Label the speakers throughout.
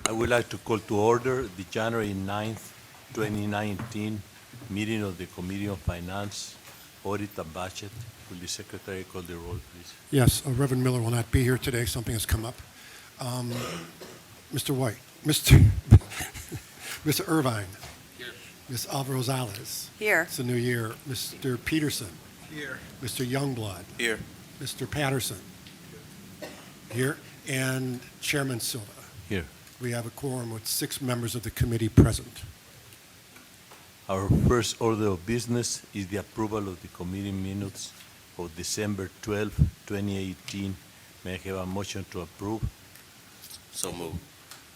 Speaker 1: I would like to call to order the January 9th, 2019 meeting of the Committee on Finance, Audit and Budget. Will the Secretary call the roll, please?
Speaker 2: Yes, Reverend Miller will not be here today. Something has come up. Mr. White, Mr. Mr. Irvine.
Speaker 3: Here.
Speaker 2: Ms. Alvarez.
Speaker 4: Here.
Speaker 2: It's a new year. Mr. Peterson.
Speaker 3: Here.
Speaker 2: Mr. Youngblood.
Speaker 3: Here.
Speaker 2: Mr. Patterson. Here. And Chairman Silva.
Speaker 1: Here.
Speaker 2: We have a quorum with 6 members of the committee present.
Speaker 1: Our first order of business is the approval of the committee minutes of December 12, 2018. May I have a motion to approve?
Speaker 3: So moved.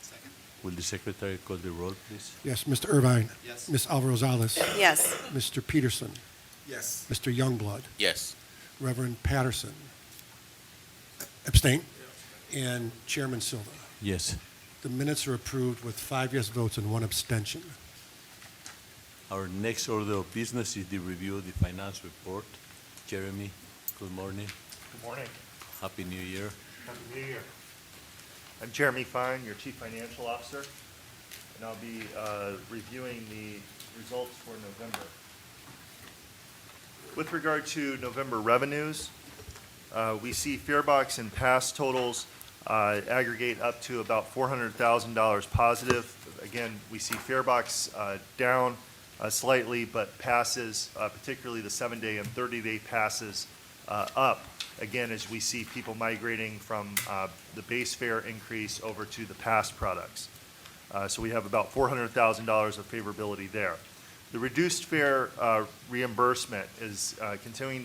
Speaker 3: Second.
Speaker 1: Will the Secretary call the roll, please?
Speaker 2: Yes, Mr. Irvine.
Speaker 3: Yes.
Speaker 2: Ms. Alvarez.
Speaker 4: Yes.
Speaker 2: Mr. Peterson.
Speaker 3: Yes.
Speaker 2: Mr. Youngblood.
Speaker 3: Yes.
Speaker 2: Reverend Patterson. Abstain. And Chairman Silva.
Speaker 1: Yes.
Speaker 2: The minutes are approved with 5 yes votes and 1 abstention.
Speaker 1: Our next order of business is the review of the finance report. Jeremy, good morning.
Speaker 5: Good morning.
Speaker 1: Happy New Year.
Speaker 5: Happy New Year. I'm Jeremy Fine, your Chief Financial Officer, and I'll be reviewing the results for November. With regard to November revenues, we see farebox and pass totals aggregate up to about $400,000 positive. Again, we see farebox down slightly, but passes, particularly the 7-day and 30-day passes, up. Again, as we see people migrating from the base fare increase over to the pass products. So we have about $400,000 of favorability there. The reduced fare reimbursement is continuing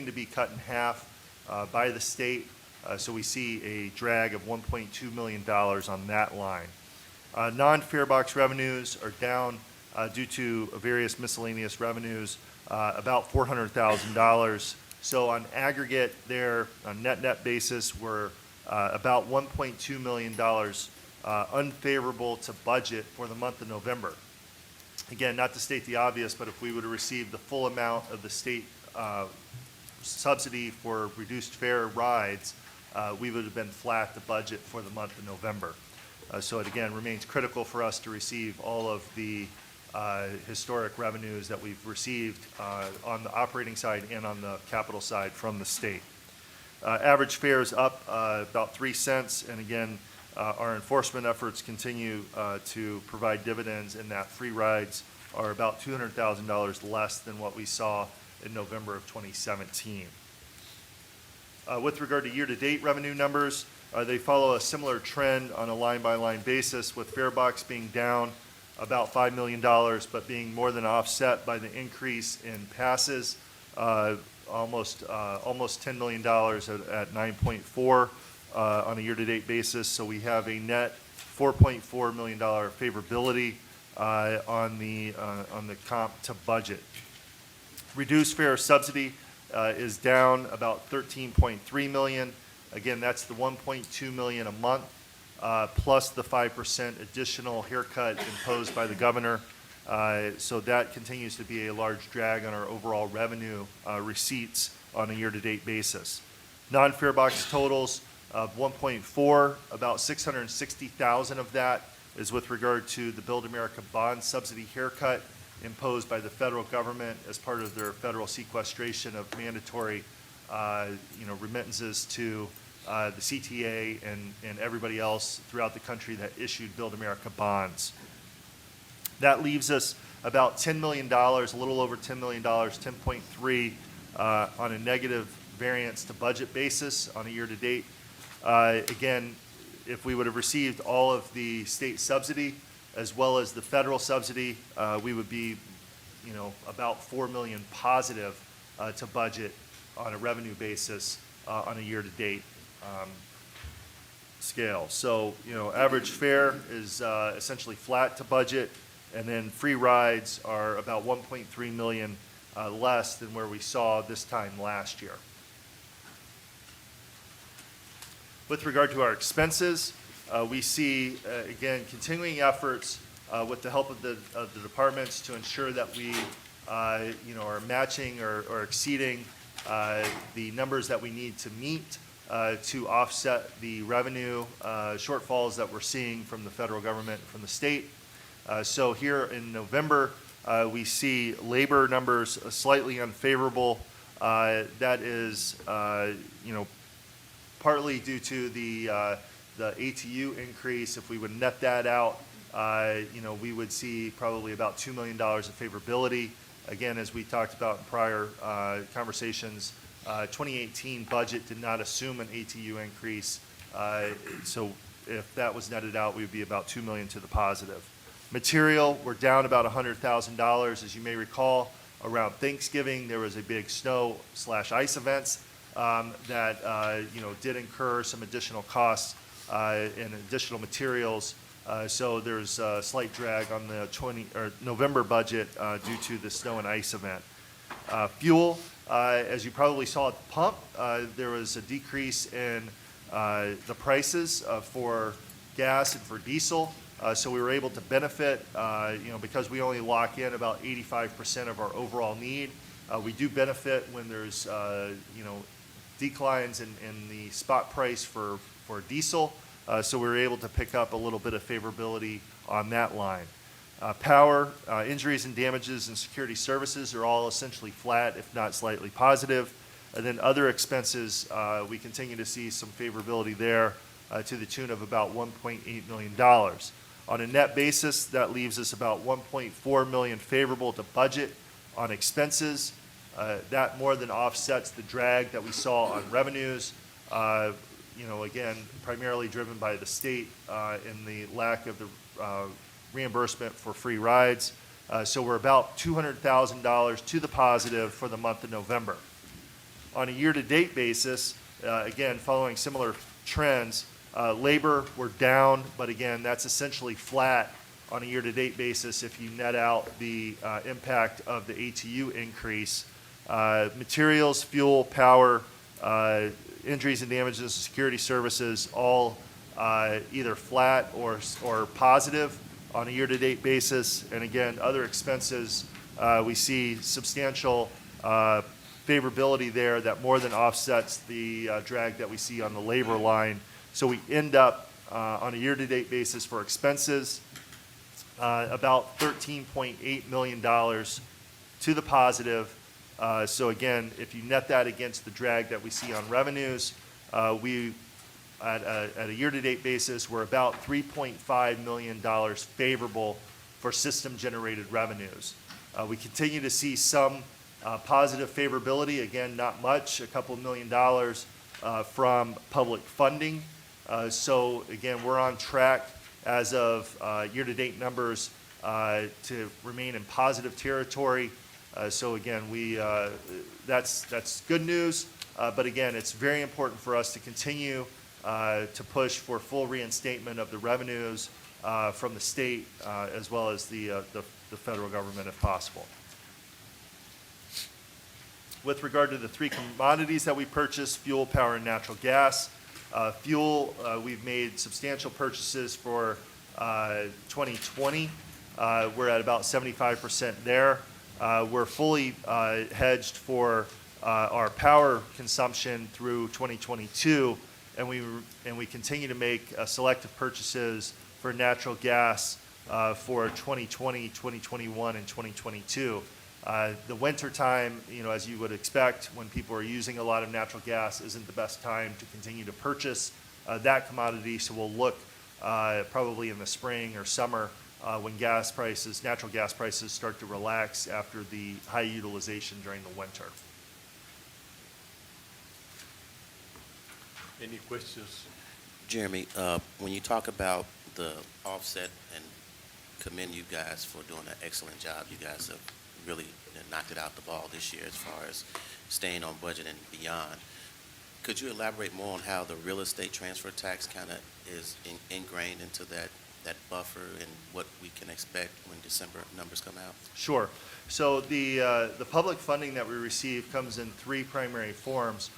Speaker 5: to be cut in half by the state. So we see a drag of $1.2 million on that line. Non-fare box revenues are down due to various miscellaneous revenues, about $400,000. So on aggregate there, on net basis, we're about $1.2 million unfavorable to budget for the month of November. Again, not to state the obvious, but if we would have received the full amount of the state subsidy for reduced fare rides, we would have been flat to budget for the month of November. So it again remains critical for us to receive all of the historic revenues that we've received on the operating side and on the capital side from the state. Average fares up about 3 cents, and again, our enforcement efforts continue to provide dividends in that free rides are about $200,000 less than what we saw in November of 2017. With regard to year-to-date revenue numbers, they follow a similar trend on a line-by-line basis, with farebox being down about $5 million, but being more than offset by the increase in passes, almost $10 million at 9.4 on a year-to-date basis. So we have a net $4.4 million favorability on the comp to budget. Reduced fare subsidy is down about $13.3 million. Again, that's the $1.2 million a month. Plus the 5% additional haircut imposed by the governor. So that continues to be a large drag on our overall revenue receipts on a year-to-date basis. Non-fare box totals of 1.4, about 660,000 of that is with regard to the Build America bond subsidy haircut imposed by the federal government as part of their federal sequestration of mandatory remittances to the CTA and everybody else throughout the country that issued Build America bonds. That leaves us about $10 million, a little over $10 million, 10.3 on a negative variance to budget basis on a year-to-date. Again, if we would have received all of the state subsidy as well as the federal subsidy, we would be, about $4 million positive to budget on a revenue basis on a year-to-date scale. So, average fare is essentially flat to budget, and then free rides are about 1.3 million less than where we saw this time last year. With regard to our expenses, we see, again, continuing efforts with the help of the departments to ensure that we, are matching or exceeding the numbers that we need to meet to offset the revenue shortfalls that we're seeing from the federal government, from the state. So here in November, we see labor numbers slightly unfavorable. That is, partly due to the ATU increase. If we would net that out, we would see probably about $2 million of favorability. Again, as we talked about in prior conversations, 2018 budget did not assume an ATU increase. So if that was netted out, we would be about $2 million to the positive. Material, we're down about $100,000. As you may recall, around Thanksgiving, there was a big snow/ice events that did incur some additional costs and additional materials. So there's a slight drag on the November budget due to the snow and ice event. Fuel, as you probably saw at the pump, there was a decrease in the prices for gas and for diesel. So we were able to benefit, because we only lock in about 85% of our overall need. We do benefit when there's, declines in the spot price for diesel. So we were able to pick up a little bit of favorability on that line. Power, injuries and damages and security services are all essentially flat, if not slightly positive. And then other expenses, we continue to see some favorability there to the tune of about $1.8 million. On a net basis, that leaves us about $1.4 million favorable to budget on expenses. That more than offsets the drag that we saw on revenues, again, primarily driven by the state in the lack of the reimbursement for free rides. So we're about $200,000 to the positive for the month of November. On a year-to-date basis, again, following similar trends, labor, we're down, but again, that's essentially flat on a year-to-date basis if you net out the impact of the ATU increase. Materials, fuel, power, injuries and damages, and security services, all either flat or positive on a year-to-date basis. And again, other expenses, we see substantial favorability there that more than offsets the drag that we see on the labor line. So we end up on a year-to-date basis for expenses about $13.8 million to the positive. So again, if you net that against the drag that we see on revenues, we at a year-to-date basis, we're about $3.5 million favorable for system-generated revenues. We continue to see some positive favorability, again, not much, a couple $1 million from public funding. So again, we're on track as of year-to-date numbers to remain in positive territory. So again, that's good news. But again, it's very important for us to continue to push for full reinstatement of the revenues from the state as well as the federal government if possible. With regard to the three commodities that we purchase, fuel, power, and natural gas. Fuel, we've made substantial purchases for 2020. We're at about 75% there. We're fully hedged for our power consumption through 2022, and we continue to make selective purchases for natural gas for 2020, 2021, and 2022. The winter time, as you would expect, when people are using a lot of natural gas, isn't the best time to continue to purchase that commodity. So we'll look probably in the spring or summer when natural gas prices start to relax after the high utilization during the winter.
Speaker 1: Any questions?
Speaker 3: Jeremy, when you talk about the offset, and commend you guys for doing an excellent job, you guys have really knocked it out the ball this year as far as staying on budget and beyond. Could you elaborate more on how the real estate transfer tax kind of is ingrained into that buffer and what we can expect when December numbers come out?
Speaker 5: Sure. So the public funding that we receive comes in three primary forms.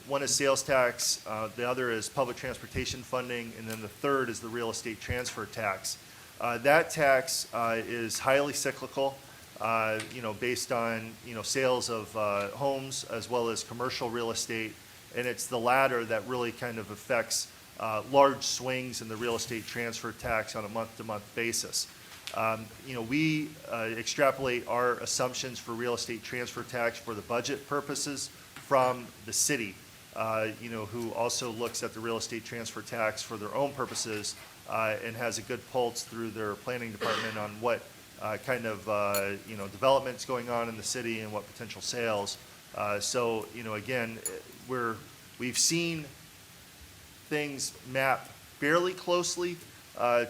Speaker 5: One is sales tax, the other is public transportation funding, and then the third is the real estate transfer tax. That tax is highly cyclical, based on sales of homes as well as commercial real estate. and it's the latter that really kind of affects large swings in the real estate transfer tax on a month-to-month basis. We extrapolate our assumptions for real estate transfer tax for the budget purposes from the city, who also looks at the real estate transfer tax for their own purposes and has a good pulse through their planning department on what kind of developments going on in the city and what potential sales. Again, we've seen things map fairly closely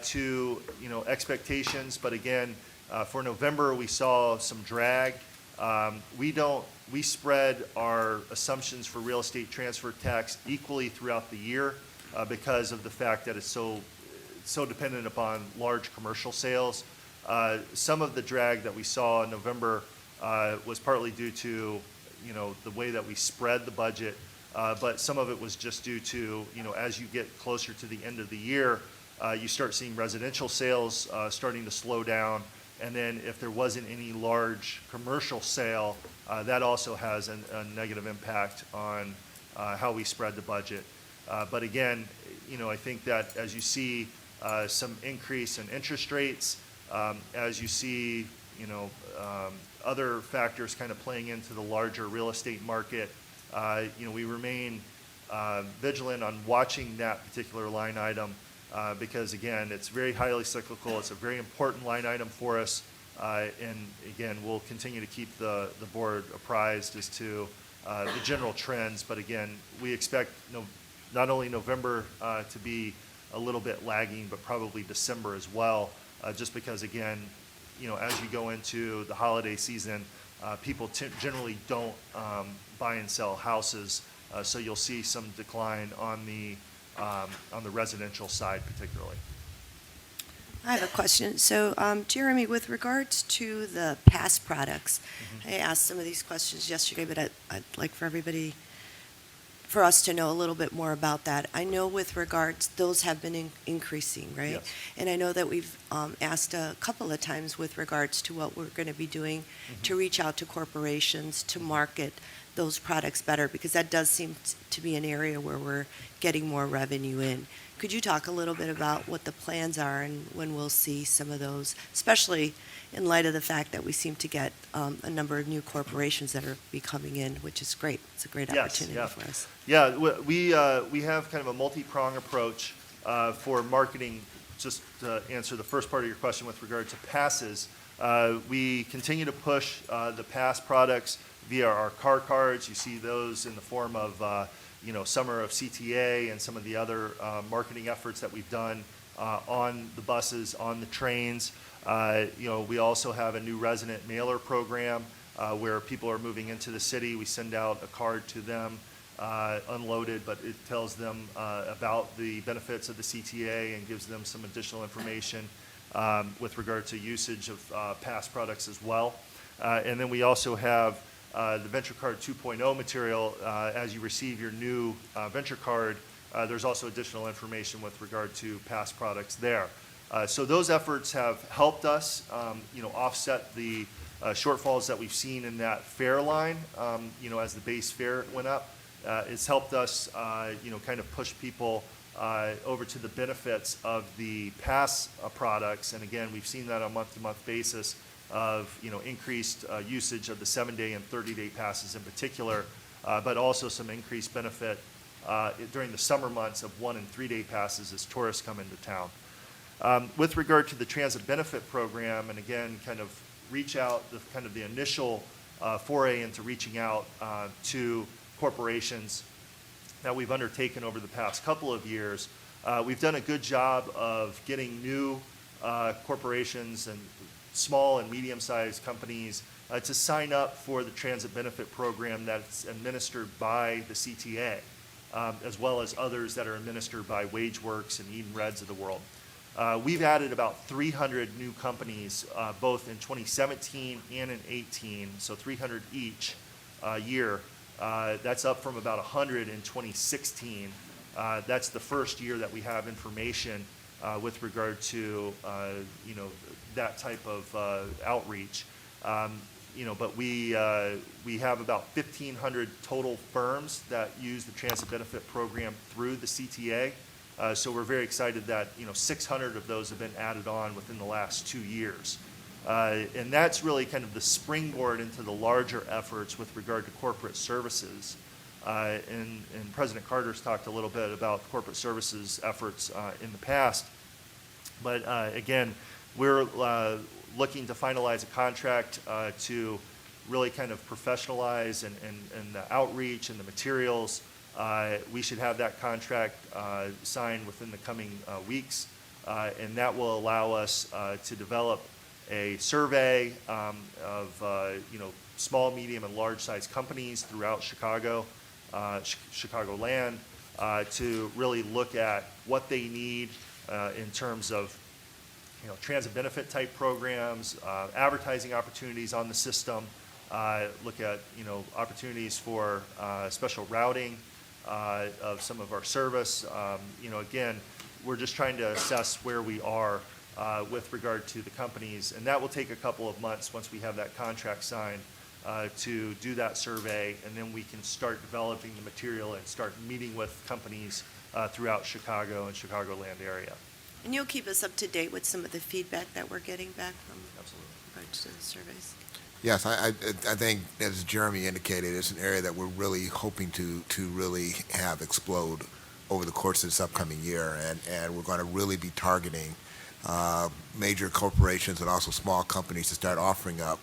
Speaker 5: to expectations, but again, for November we saw some drag. We spread our assumptions for real estate transfer tax equally throughout the year because of the fact that it's so dependent upon large commercial sales. Some of the drag that we saw in November was partly due to the way that we spread the budget, but some of it was just due to as you get closer to the end of the year, you start seeing residential sales starting to slow down, and then if there wasn't any large commercial sale, that also has a negative impact on how we spread the budget. But again, I think that as you see some increase in interest rates, as you see other factors kind of playing into the larger real estate market, we remain vigilant on watching that particular line item because, again, it's very highly cyclical. It's a very important line item for us. And, again, we'll continue to keep the board apprised as to the general trends. But, again, we expect not only November to be a little bit lagging, but probably December as well, just because, again, as you go into the holiday season, people generally don't buy and sell houses, so you'll see some decline on the residential side particularly.
Speaker 4: I have a question. So, Jeremy, with regards to the pass products, I asked some of these questions yesterday, but I'd like for us to know a little bit more about that. I know with regards, those have been increasing, right?
Speaker 5: Yes.
Speaker 4: And I know that we've asked a couple of times with regards to what we're going to be doing to reach out to corporations to market those products better, because that does seem to be an area where we're getting more revenue in. Could you talk a little bit about what the plans are and when we'll see some of those, especially in light of the fact that we seem to get a number of new corporations that are coming in, which is great. It's a great opportunity for us.
Speaker 5: Yeah, we have kind of a multi-prong approach for marketing. Just to answer the first part of your question with regard to passes, we continue to push the pass products via our car cards. You see those in the form of Summer of CTA and some of the other marketing efforts that we've done on the buses, on the trains. We also have a new resident mailer program where people are moving into the city. We send out a card to them, unloaded, but it tells them about the benefits of the CTA and gives them some additional information with regard to usage of pass products as well. And then we also have the Venture Card 2.0 material. As you receive your new Venture Card, there's also additional information with regard to pass products there. So those efforts have helped us, offset the shortfalls that we've seen in that fare line, as the base fare went up. It's helped us, kind of push people over to the benefits of the pass products. And again, we've seen that on a month-to-month basis of, increased usage of the 7-day and 30-day passes in particular, but also some increased benefit during the summer months of 1- and 3-day passes as tourists come into town. With regard to the transit benefit program, and again, kind of reach out, the initial foray into reaching out to corporations that we've undertaken over the past couple of years, we've done a good job of getting new corporations and small and medium-sized companies to sign up for the transit benefit program that's administered by the CTA, as well as others that are administered by WageWorks and Eden Reds of the world. We've added about 300 new companies, both in 2017 and in 2018, so 300 each year. That's up from about 100 in 2016. That's the first year that we have information with regard to, that type of outreach. but we have about 1,500 total firms that use the transit benefit program through the CTA. So we're very excited that, 600 of those have been added on within the last 2 years. And that's really kind of the springboard into the larger efforts with regard to corporate services. And President Carter's talked a little bit about corporate services efforts in the past. But again, we're looking to finalize a contract to really kind of professionalize and the outreach and the materials. We should have that contract signed within the coming weeks, and that will allow us to develop a survey of small, medium, and large-sized companies throughout Chicago, Chicagoland, to really look at what they need in terms of transit benefit type programs, advertising opportunities on the system, look at opportunities for special routing of some of our service. Again, we're just trying to assess where we are with regard to the companies, and that will take a couple of months once we have that contract signed to do that survey, and then we can start developing the material and start meeting with companies throughout Chicago and Chicagoland area.
Speaker 4: And you'll keep us up to date with some of the feedback that we're getting back from
Speaker 5: Absolutely.
Speaker 4: regards to the surveys.
Speaker 6: Yes, I think, as Jeremy indicated, it's an area that we're really hoping to really have explode over the course of this upcoming year, and we're going to really be targeting major corporations and also small companies to start offering up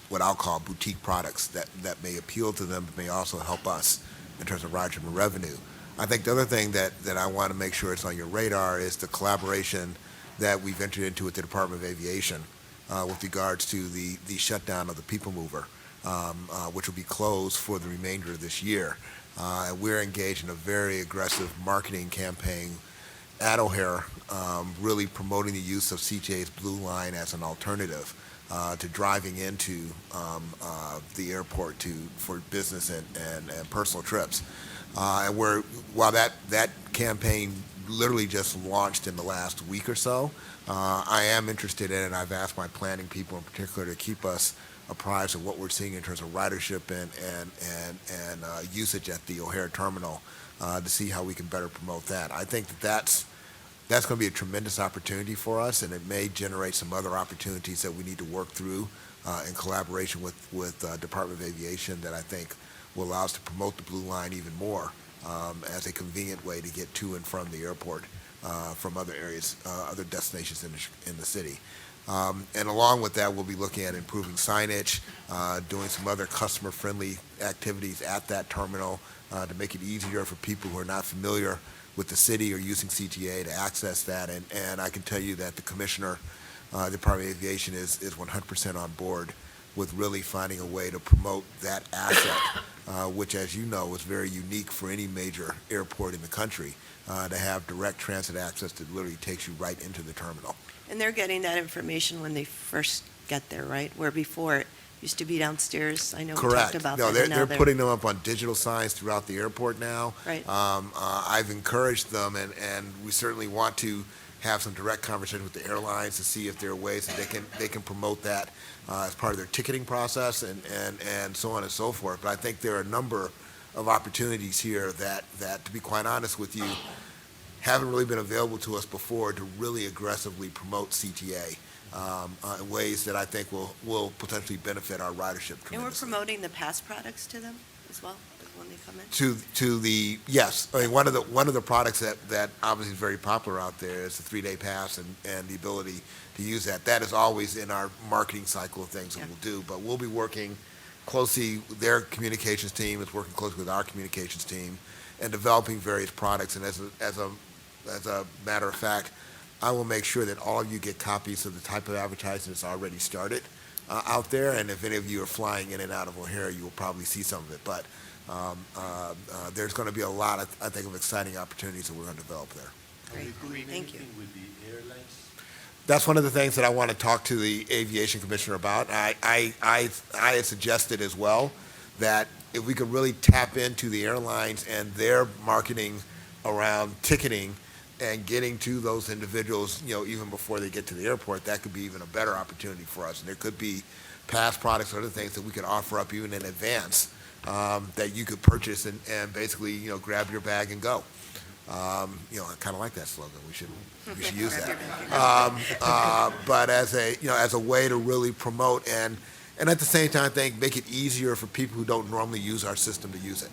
Speaker 6: what I'll call boutique products that may appeal to them, but may also help us in terms of ridership and revenue. I think the other thing that I want to make sure it's on your radar is the collaboration that we've entered into with the Department of Aviation with regards to the shutdown of the People Mover, which will be closed for the remainder of this year. We're engaged in a very aggressive marketing campaign at O'Hare, really promoting the use of CTA's Blue Line as an alternative to driving into the airport for business and personal trips. And while that campaign literally just launched in the last week or so, I am interested in it. I've asked my planning people in particular to keep us apprised of what we're seeing in terms of ridership and usage at the O'Hare terminal to see how we can better promote that. I think that's going to be a tremendous opportunity for us, and it may generate some other opportunities that we need to work through in collaboration with Department of Aviation that I think will allow us to promote the Blue Line even more as a convenient way to get to and from the airport from other areas, other destinations in the city. And along with that, we'll be looking at improving signage, doing some other customer-friendly activities at that terminal to make it easier for people who are not familiar with the city or using CTA to access that. And I can tell you that the Commissioner, the Department of Aviation, is 100% on board with really finding a way to promote that asset, which, as you know, is very unique for any major airport in the country, to have direct transit access that literally takes you right into the terminal.
Speaker 4: And they're getting that information when they first get there, right? Where before it used to be downstairs. I know we
Speaker 6: Correct.
Speaker 4: talked about
Speaker 6: No,
Speaker 4: that. and now
Speaker 6: they're putting them up on digital signs throughout the airport now.
Speaker 4: Right.
Speaker 6: I've encouraged them, and we certainly want to have some direct conversation with the airlines to see if there are ways that they can promote that as part of their ticketing process and so on and so forth. But I think there are a number of opportunities here that, to be quite honest with you, haven't really been available to us before to really aggressively promote CTA in ways that I think will potentially benefit our ridership tremendously.
Speaker 4: And we're promoting the pass products to them as well when they come in?
Speaker 6: To the, yes, I mean, one of the products that obviously is very popular out there is the 3-day pass and the ability to use that. That is always in our marketing cycle of things that we'll do, but we'll be working closely, their communications team is working closely with our communications team and developing various products. And as a matter of fact, I will make sure that all of you get copies of the type of advertising that's already started out there. And if any of you are flying in and out of O'Hare, you will probably see some of it. But there's going to be a lot, I think, of exciting opportunities that we're going to develop there.
Speaker 4: Great. Thank you.
Speaker 1: With the airlines?
Speaker 6: That's one of the things that I want to talk to the Aviation Commissioner about. I had suggested as well that if we could really tap into the airlines and their marketing around ticketing and getting to those individuals, even before they get to the airport, that could be even a better opportunity for us. And there could be past products or other things that we could offer up even in advance, that you could purchase and basically, grab your bag and go. I kind of like that slogan. We should use that. But as a way to really promote and at the same time, I think make it easier for people who don't normally use our system to use it.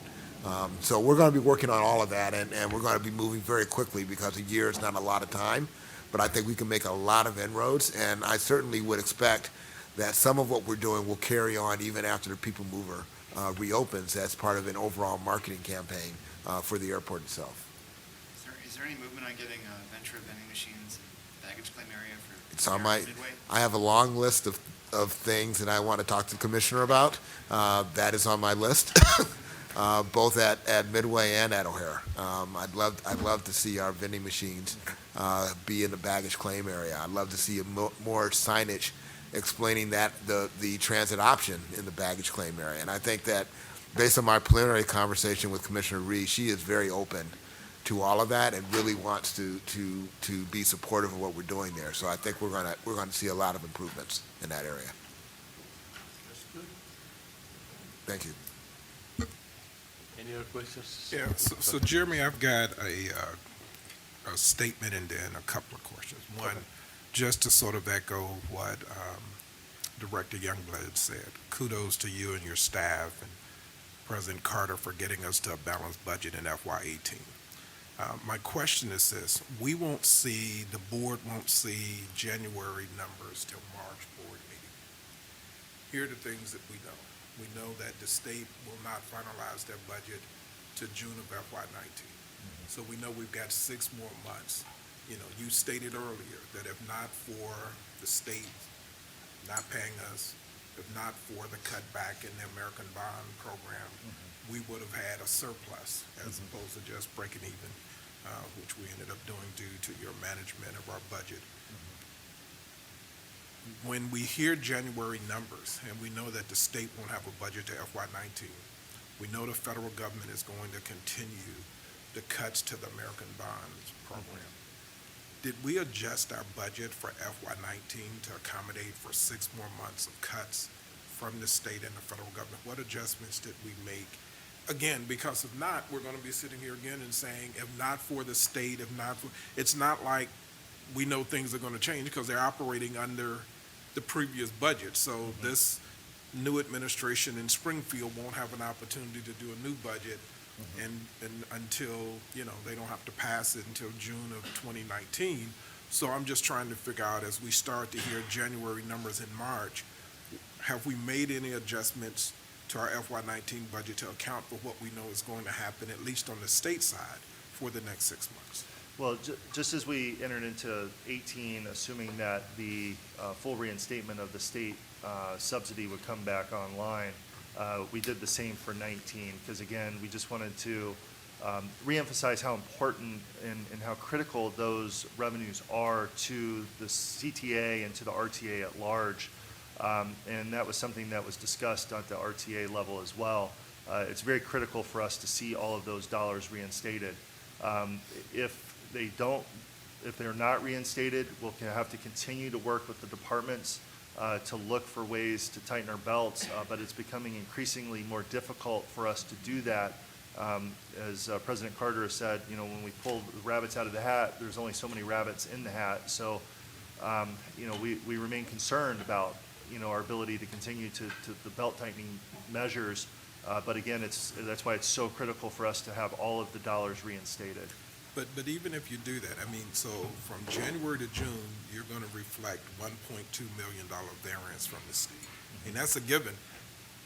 Speaker 6: So we're going to be working on all of that, and we're going to be moving very quickly because a year is not a lot of time, but I think we can make a lot of inroads, and I certainly would expect that some of what we're doing will carry on even after the People Mover reopens as part of an overall marketing campaign for the airport itself.
Speaker 7: Is there any movement on getting venture vending machines in baggage claim area for
Speaker 6: It's on my,
Speaker 7: Midway?
Speaker 6: I have a long list of things that I want to talk to the commissioner about. That is on my list. Both at Midway and at O'Hare. I'd love to see our vending machines be in the baggage claim area. I'd love to see more signage explaining that the transit option in the baggage claim area. And I think that based on my preliminary conversation with Commissioner Reed, she is very open to all of that and really wants to be supportive of what we're doing there. So I think we're going to see a lot of improvements in that area. Thank you.
Speaker 1: Any other questions?
Speaker 8: Yeah, so Jeremy, I've got a statement and then a couple of questions. One, just to sort of echo what Director Youngblood said, kudos to you and your staff and President Carter for getting us to a balanced budget in FY18. My question is this: the board won't see January numbers till March board meeting. Here are the things that we know. We know that the state will not finalize their budget to June of FY19. So we know we've got 6 more months. You stated earlier that if not for the state not paying us, if not for the cutback in the American Bond Program, we would have had a surplus as opposed to just breaking even, which we ended up doing due to your management of our budget. When we hear January numbers, and we know that the state won't have a budget to FY19, we know the federal government is going to continue the cuts to the American Bonds Program. Did we adjust our budget for FY19 to accommodate for 6 more months of cuts from the state and the federal government? What adjustments did we make? Again, because if not, we're going to be sitting here again and saying, if not for the state, it's not like we know things are going to change because they're operating under the previous budget. So this new administration in Springfield won't have an opportunity to do a new budget and until, they don't have to pass it until June of 2019. So I'm just trying to figure out, as we start to hear January numbers in March, have we made any adjustments to our FY19 budget to account for what we know is going to happen, at least on the state side, for the next 6 months?
Speaker 5: Well, just as we entered into 18, assuming that the full reinstatement of the state subsidy would come back online, we did the same for 19, because again, we just wanted to reemphasize how important and how critical those revenues are to the CTA and to the RTA at large. And that was something that was discussed at the RTA level as well. It's very critical for us to see all of those dollars reinstated. If they're not reinstated, we'll have to continue to work with the departments to look for ways to tighten our belts, but it's becoming increasingly more difficult for us to do that. As President Carter has said, when we pull the rabbits out of the hat, there's only so many rabbits in the hat. So, we remain concerned about, our ability to continue to the belt tightening measures. But again, that's why it's so critical for us to have all of the dollars reinstated.
Speaker 8: But even if you do that, so from January to June, you're going to reflect $1.2 million variance from the state. And that's a given.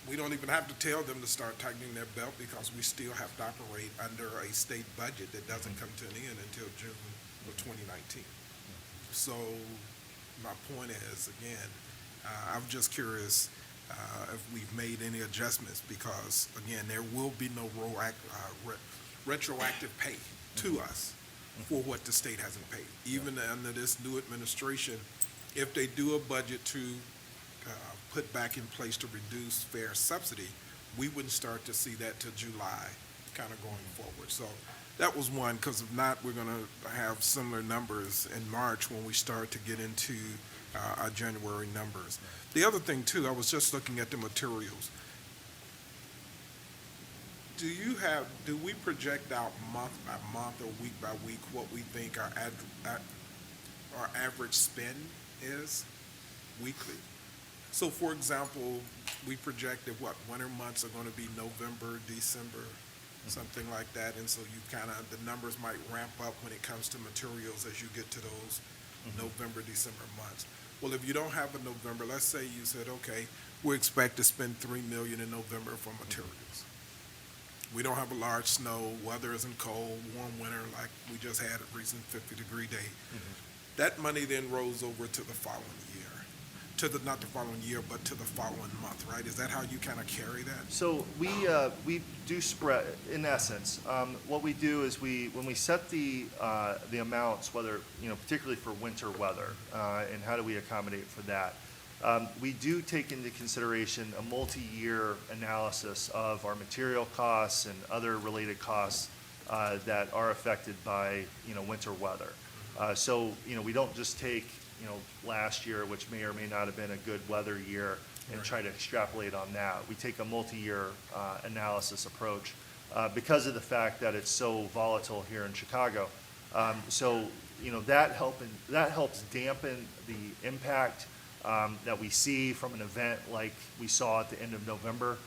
Speaker 8: We don't even have to tell them to start tightening their belt because we still have to operate under a state budget that doesn't come to an end until June of 2019. So my point is, again, I'm just curious if we've made any adjustments because, again, there will be no retroactive pay to us for what the state hasn't paid. Even under this new administration, if they do a budget to put back in place to reduce fare subsidy, we wouldn't start to see that till July kind of going forward. So That was one, because if not, we're gonna have similar numbers in March when we start to get into our January numbers. The other thing too, I was just looking at the materials. Do we project out month by month or week by week what we think our average spend is weekly? So for example, we projected what winter months are gonna be November, December, something like that, and so you the numbers might ramp up when it comes to materials as you get to those November, December months. Well, if you don't have a November, let's say you said, okay, we expect to spend $3 million in November for materials. We don't have a large snow, weather isn't cold, warm winter like we just had a recent 50-degree day. That money then rolls over to the following year, not the following year, but to the following month, right? Is that how you kind of carry that?
Speaker 5: So we do spread, in essence, what we do is when we set the amounts, whether, particularly for winter weather, and how do we accommodate for that, we do take into consideration a multi-year analysis of our material costs and other related costs that are affected by, winter weather. So, we don't just take, last year, which may or may not have been a good weather year, and try to extrapolate on that. We take a multi-year analysis approach because of the fact that it's so volatile here in Chicago. So, that helps dampen the impact that we see from an event like we saw at the end of November.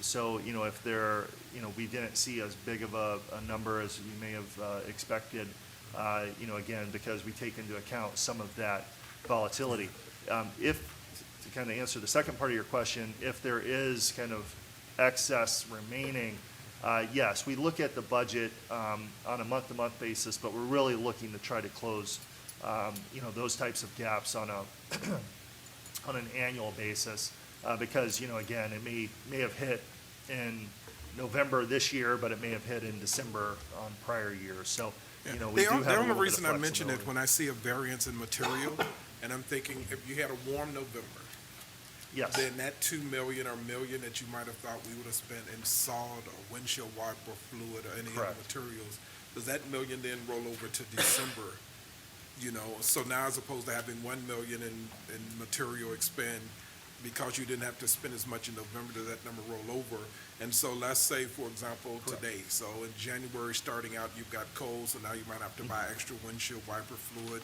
Speaker 5: So, if we didn't see as big of a number as you may have expected, again, because we take into account some of that volatility. To kind of answer the second part of your question, if there is kind of excess remaining, yes, we look at the budget on a month-to-month basis, but we're really looking to try to close, those types of gaps on on an annual basis, because, again, it may have hit in November this year, but it may have hit in December on prior years. So, we do have a
Speaker 8: The
Speaker 5: little
Speaker 8: only
Speaker 5: bit
Speaker 8: reason
Speaker 5: of
Speaker 8: I mention it,
Speaker 5: flexibility.
Speaker 8: when I see a variance in material, and I'm thinking, if you had a warm November,
Speaker 5: Yes.
Speaker 8: then that 2 million or million that you might have thought we would have spent in salt or windshield wiper fluid or any other
Speaker 5: Correct.
Speaker 8: materials, does that million then roll over to December? So now as opposed to having 1 million in material expend, because you didn't have to spend as much in November, does that number roll over? And so let's say, for example, today, so in January, starting out, you've got cold, so now you might have to buy extra windshield wiper fluid.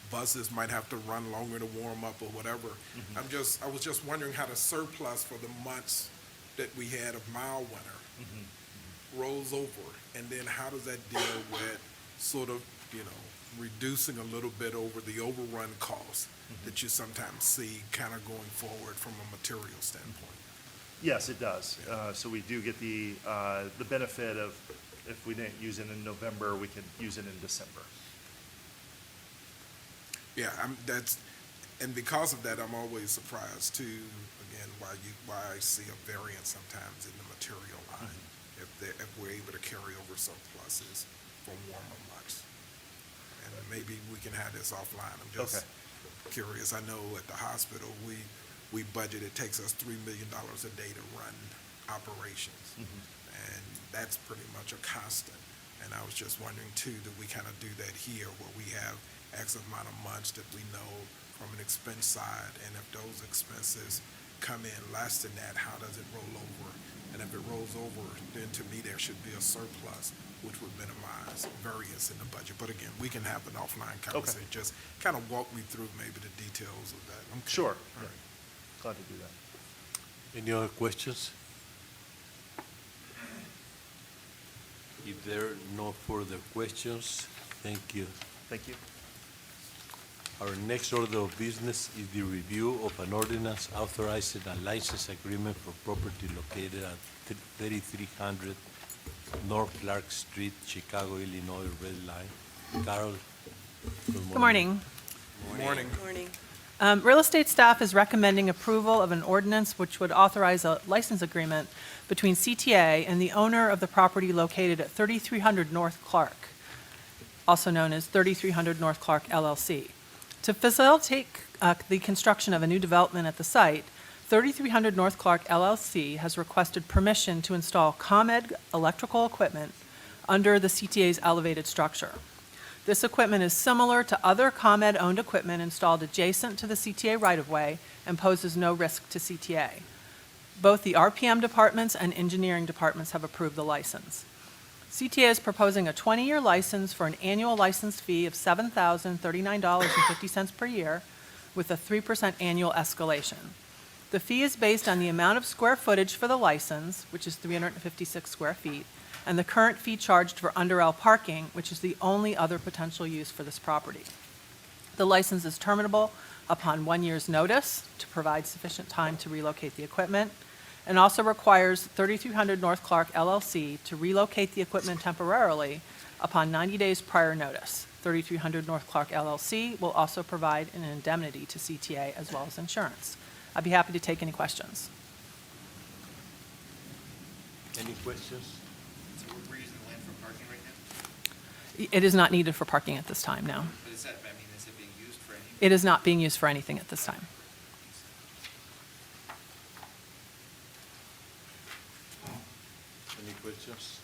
Speaker 8: Buses might have to run longer to warm up or whatever. I was just wondering how the surplus for the months that we had of mild winter rolls over, and then how does that deal with sort of, reducing a little bit over the overrun costs that you sometimes see kind of going forward from a material standpoint?
Speaker 5: Yes, it does. So we do get the benefit of, if we didn't use it in November, we could use it in December.
Speaker 8: Yeah, and because of that, I'm always surprised too, again, why I see a variance sometimes in the material line, if we're able to carry over surpluses from warmer months. And maybe we can have this offline. I'm just curious. I know at the hospital, we budget, it takes us $3 million a day to run operations. And that's pretty much a constant. And I was just wondering too, do we kind of do that here where we have X amount of months that we know from an expense side, and if those expenses come in less than that, how does it roll over? And if it rolls over, then to me, there should be a surplus, which would minimize variance in the budget. But again, we can have an offline conversation. Just kind of walk me through maybe the details of that. Okay.
Speaker 5: Sure.
Speaker 8: All right.
Speaker 5: Glad to do that.
Speaker 1: Any other questions? If there are no further questions, thank you.
Speaker 5: Thank you.
Speaker 1: Our next order of business is the review of an ordinance authorizing a license agreement for property located at 3300 North Clark Street, Chicago, Illinois, red line. Carol,
Speaker 9: Good morning.
Speaker 8: Morning.
Speaker 4: Morning.
Speaker 9: Real estate staff is recommending approval of an ordinance which would authorize a license agreement between CTA and the owner of the property located at 3300 North Clark, also known as 3300 North Clark LLC. To facilitate the construction of a new development at the site, 3300 North Clark LLC has requested permission to install ComEd electrical equipment, under the CTA's elevated structure. This equipment is similar to other ComEd-owned equipment installed adjacent to the CTA right-of-way and poses no risk to CTA. Both the RPM departments and engineering departments have approved the license. CTA is proposing a 20-year license for an annual license fee of $7,039.50 per year with a 3% annual escalation. The fee is based on the amount of square footage for the license, which is 356 square feet, and the current fee charged for under-L parking, which is the only other potential use for this property. The license is terminable upon 1 year's notice to provide sufficient time to relocate the equipment, and also requires 3300 North Clark LLC to relocate the equipment temporarily upon 90 days prior notice. 3300 North Clark LLC will also provide an indemnity to CTA as well as insurance. I'd be happy to take any questions.
Speaker 1: Any questions?
Speaker 7: So we're using the land for parking right now?
Speaker 9: It is not needed for parking at this time, no.
Speaker 7: But is that, I mean, is it being used for any?
Speaker 9: It is not being used for anything at this time.
Speaker 1: Any questions?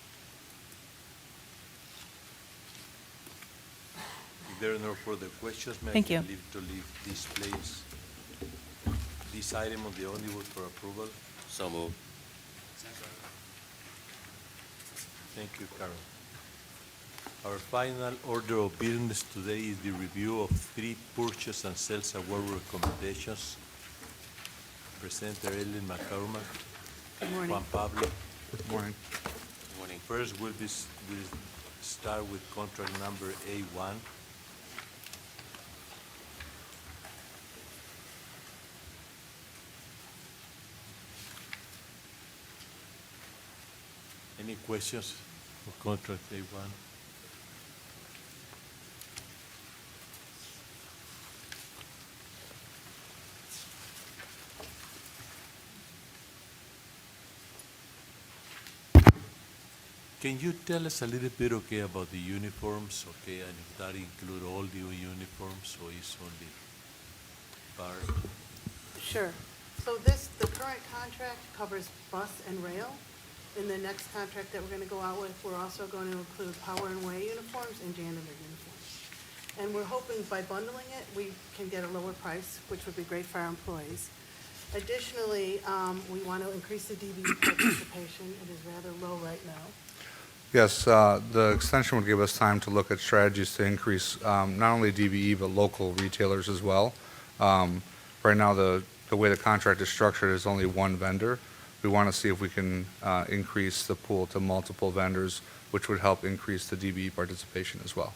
Speaker 1: If there are no further questions, may I
Speaker 9: Thank you.
Speaker 1: leave this place, this item on the omnibus for approval?
Speaker 3: So moved.
Speaker 1: Thank you, Carol. Our final order of business today is the review of 3 purchase and sales award recommendations. Presenter Ellen McCormack.
Speaker 4: Good morning.
Speaker 1: Juan Pablo.
Speaker 8: Good morning.
Speaker 3: Good morning.
Speaker 1: First, we'll start with contract number A1. Any questions for contract A1? Can you tell us a little bit, okay, about the uniforms, okay, and if that include all the uniforms or is only part?
Speaker 10: Sure. So the current contract covers bus and rail. In the next contract that we're going to go out with, we're also going to include power and way uniforms and janitor uniforms. And we're hoping by bundling it, we can get a lower price, which would be great for our employees. Additionally, we want to increase the DBE participation. It is rather low right now.
Speaker 11: Yes, the extension would give us time to look at strategies to increase not only DBE, but local retailers as well. Right now, the way the contract is structured is only one vendor. We want to see if we can increase the pool to multiple vendors, which would help increase the DBE participation as well.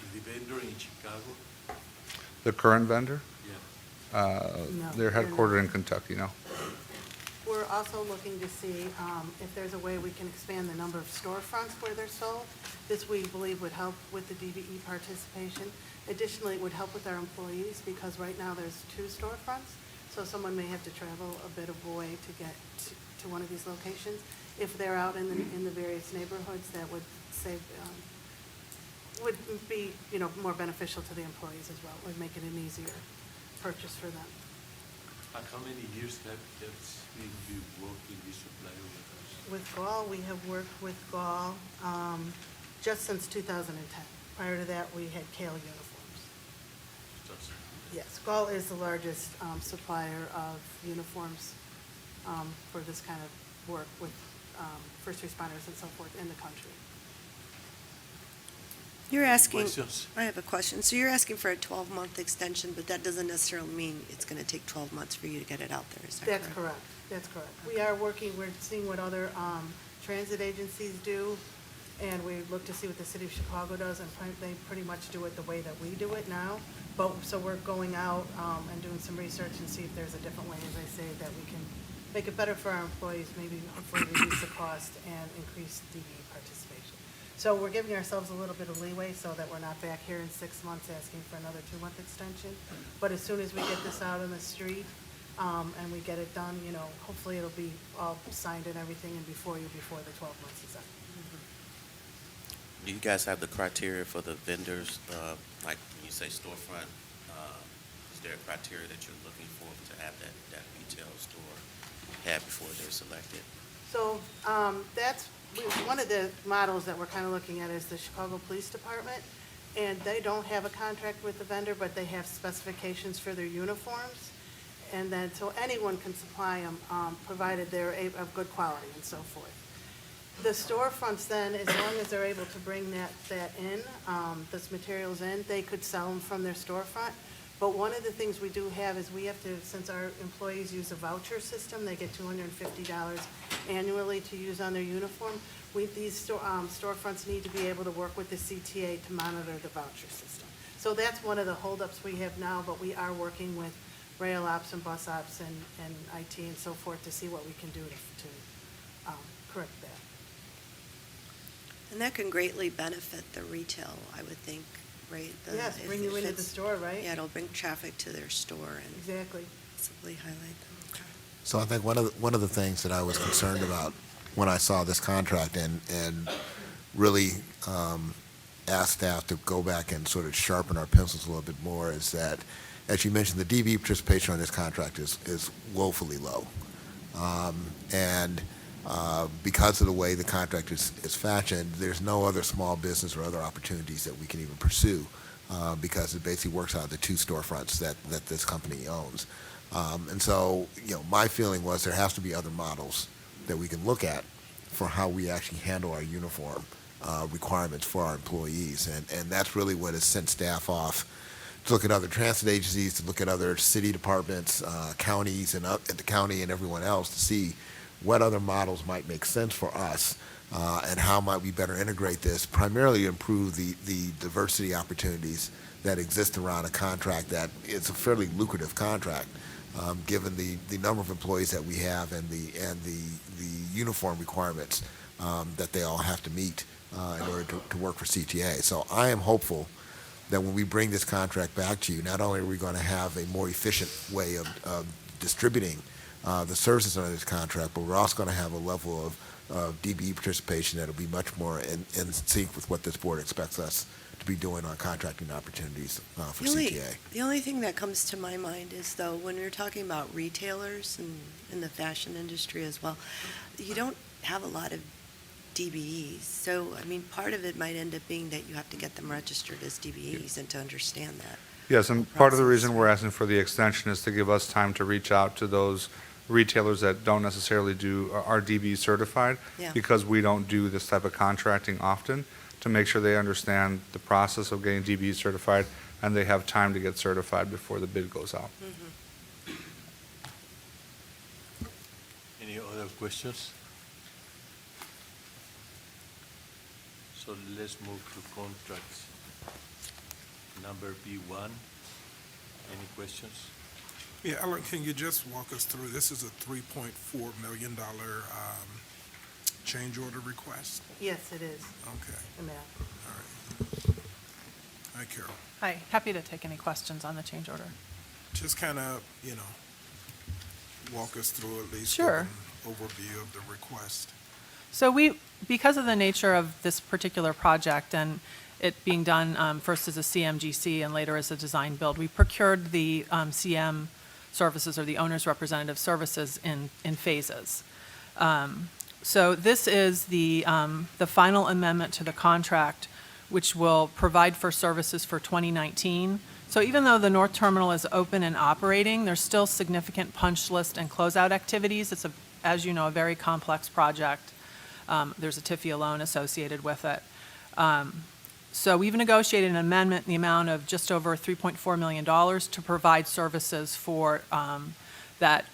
Speaker 1: Is the vendor in Chicago?
Speaker 11: The current vendor,
Speaker 1: Yeah.
Speaker 10: No,
Speaker 11: they're
Speaker 10: they're
Speaker 11: headquartered
Speaker 10: not.
Speaker 11: in Kentucky now.
Speaker 10: We're also looking to see if there's a way we can expand the number of storefronts where they're sold. This, we believe, would help with the DBE participation. Additionally, it would help with our employees because right now there's 2 storefronts, so someone may have to travel a bit of a way to get to one of these locations. If they're out in the various neighborhoods, that would save, would be, more beneficial to the employees as well. Would make it an easier purchase for them.
Speaker 1: And how many years have you worked in this supplier with us?
Speaker 10: With Gall, we have worked with Gall just since 2010. Prior to that, we had Kale uniforms.
Speaker 1: Just-
Speaker 10: Yes, Gall is the largest supplier of uniforms for this kind of work with first responders and so forth in the country.
Speaker 4: You're asking,
Speaker 1: Questions?
Speaker 4: I have a question. So you're asking for a 12-month extension, but that doesn't necessarily mean it's going to take 12 months for you to get it out there, is that correct?
Speaker 10: That's correct, that's correct. We are working, we're seeing what other transit agencies do, and we look to see what the city of Chicago does, and they pretty much do it the way that we do it now. But, so we're going out and doing some research and see if there's a different way, as I say, that we can make it better for our employees, maybe hopefully reduce the cost and increase DBE participation. So we're giving ourselves a little bit of leeway so that we're not back here in 6 months asking for another 2-month extension. But as soon as we get this out on the street and we get it done, hopefully it'll be all signed and everything and before the 12 months is up.
Speaker 3: Do you guys have the criteria for the vendors, like when you say storefront, is there a criteria that you're looking for to have that retail store have before they're selected?
Speaker 10: So that's one of the models that we're kind of looking at is the Chicago Police Department, and they don't have a contract with the vendor, but they have specifications for their uniforms. And then, so anyone can supply them, provided they're of good quality and so forth. The storefronts then, as long as they're able to bring that in, those materials in, they could sell them from their storefront. But one of the things we do have is we have to, since our employees use a voucher system, they get $250 annually to use on their uniform. These storefronts need to be able to work with the CTA to monitor the voucher system. So that's one of the holdups we have now, but we are working with rail ops and bus ops and IT and so forth to see what we can do to correct that.
Speaker 4: And that can greatly benefit the retail, I would think, right?
Speaker 10: Yes, bring you into the store, right?
Speaker 4: Yeah, it'll bring traffic to their store and
Speaker 10: Exactly.
Speaker 4: possibly highlight them. Okay.
Speaker 6: So I think one of the things that I was concerned about when I saw this contract and really asked staff to go back and sort of sharpen our pencils a little bit more is that, as you mentioned, the DB participation on this contract is woefully low. Because of the way the contract is fashioned, there's no other small business or other opportunities that we can even pursue because it basically works out of the two storefronts that this company owns. And so, my feeling was there has to be other models that we can look at for how we actually handle our uniform requirements for our employees. And that's really what has sent staff off to look at other transit agencies, to look at other city departments, counties, and the county and everyone else to see what other models might make sense for us and how might we better integrate this, primarily to improve the diversity opportunities that exist around a contract that is a fairly lucrative contract, given the number of employees that we have and the uniform requirements that they all have to meet in order to work for CTA. So I am hopeful that when we bring this contract back to you, not only are we going to have a more efficient way of distributing the services under this contract, but we're also going to have a level of DBE participation that will be much more in sync with what this board expects us to be doing on contracting opportunities for CTA.
Speaker 4: The only thing that comes to my mind is, though, when you're talking about retailers and in the fashion industry as well, you don't have a lot of DBEs. So, I mean, part of it might end up being that you have to get them registered as DBEs and to understand that.
Speaker 11: Yes, and part of the reason we're asking for the extension is to give us time to reach out to those retailers that don't necessarily are DB certified,
Speaker 4: Yeah.
Speaker 11: because we don't do this type of contracting often, to make sure they understand the process of getting DB certified and they have time to get certified before the bid goes out.
Speaker 4: Mhm.
Speaker 1: Any other questions? So let's move to contracts. Number B1. Any questions?
Speaker 8: Yeah, Alan, can you just walk us through, this is a $3.4 million change order request?
Speaker 10: Yes, it is,
Speaker 8: Okay,
Speaker 10: and that.
Speaker 8: all right. Hi, Carol.
Speaker 9: Hi, happy to take any questions on the change order.
Speaker 8: Just kind of, walk us through at least.
Speaker 9: Sure.
Speaker 8: Give an overview of the request.
Speaker 9: So because of the nature of this particular project and it being done first as a CMGC and later as a design build, we procured the CM services, or the owner's representative services, in phases. So this is the final amendment to the contract, which will provide for services for 2019. So even though the North Terminal is open and operating, there's still significant punch list and closeout activities. It's, as you know, a very complex project. There's a TIFIA loan associated with it. So we've negotiated an amendment in the amount of just over $3.4 million to provide services for that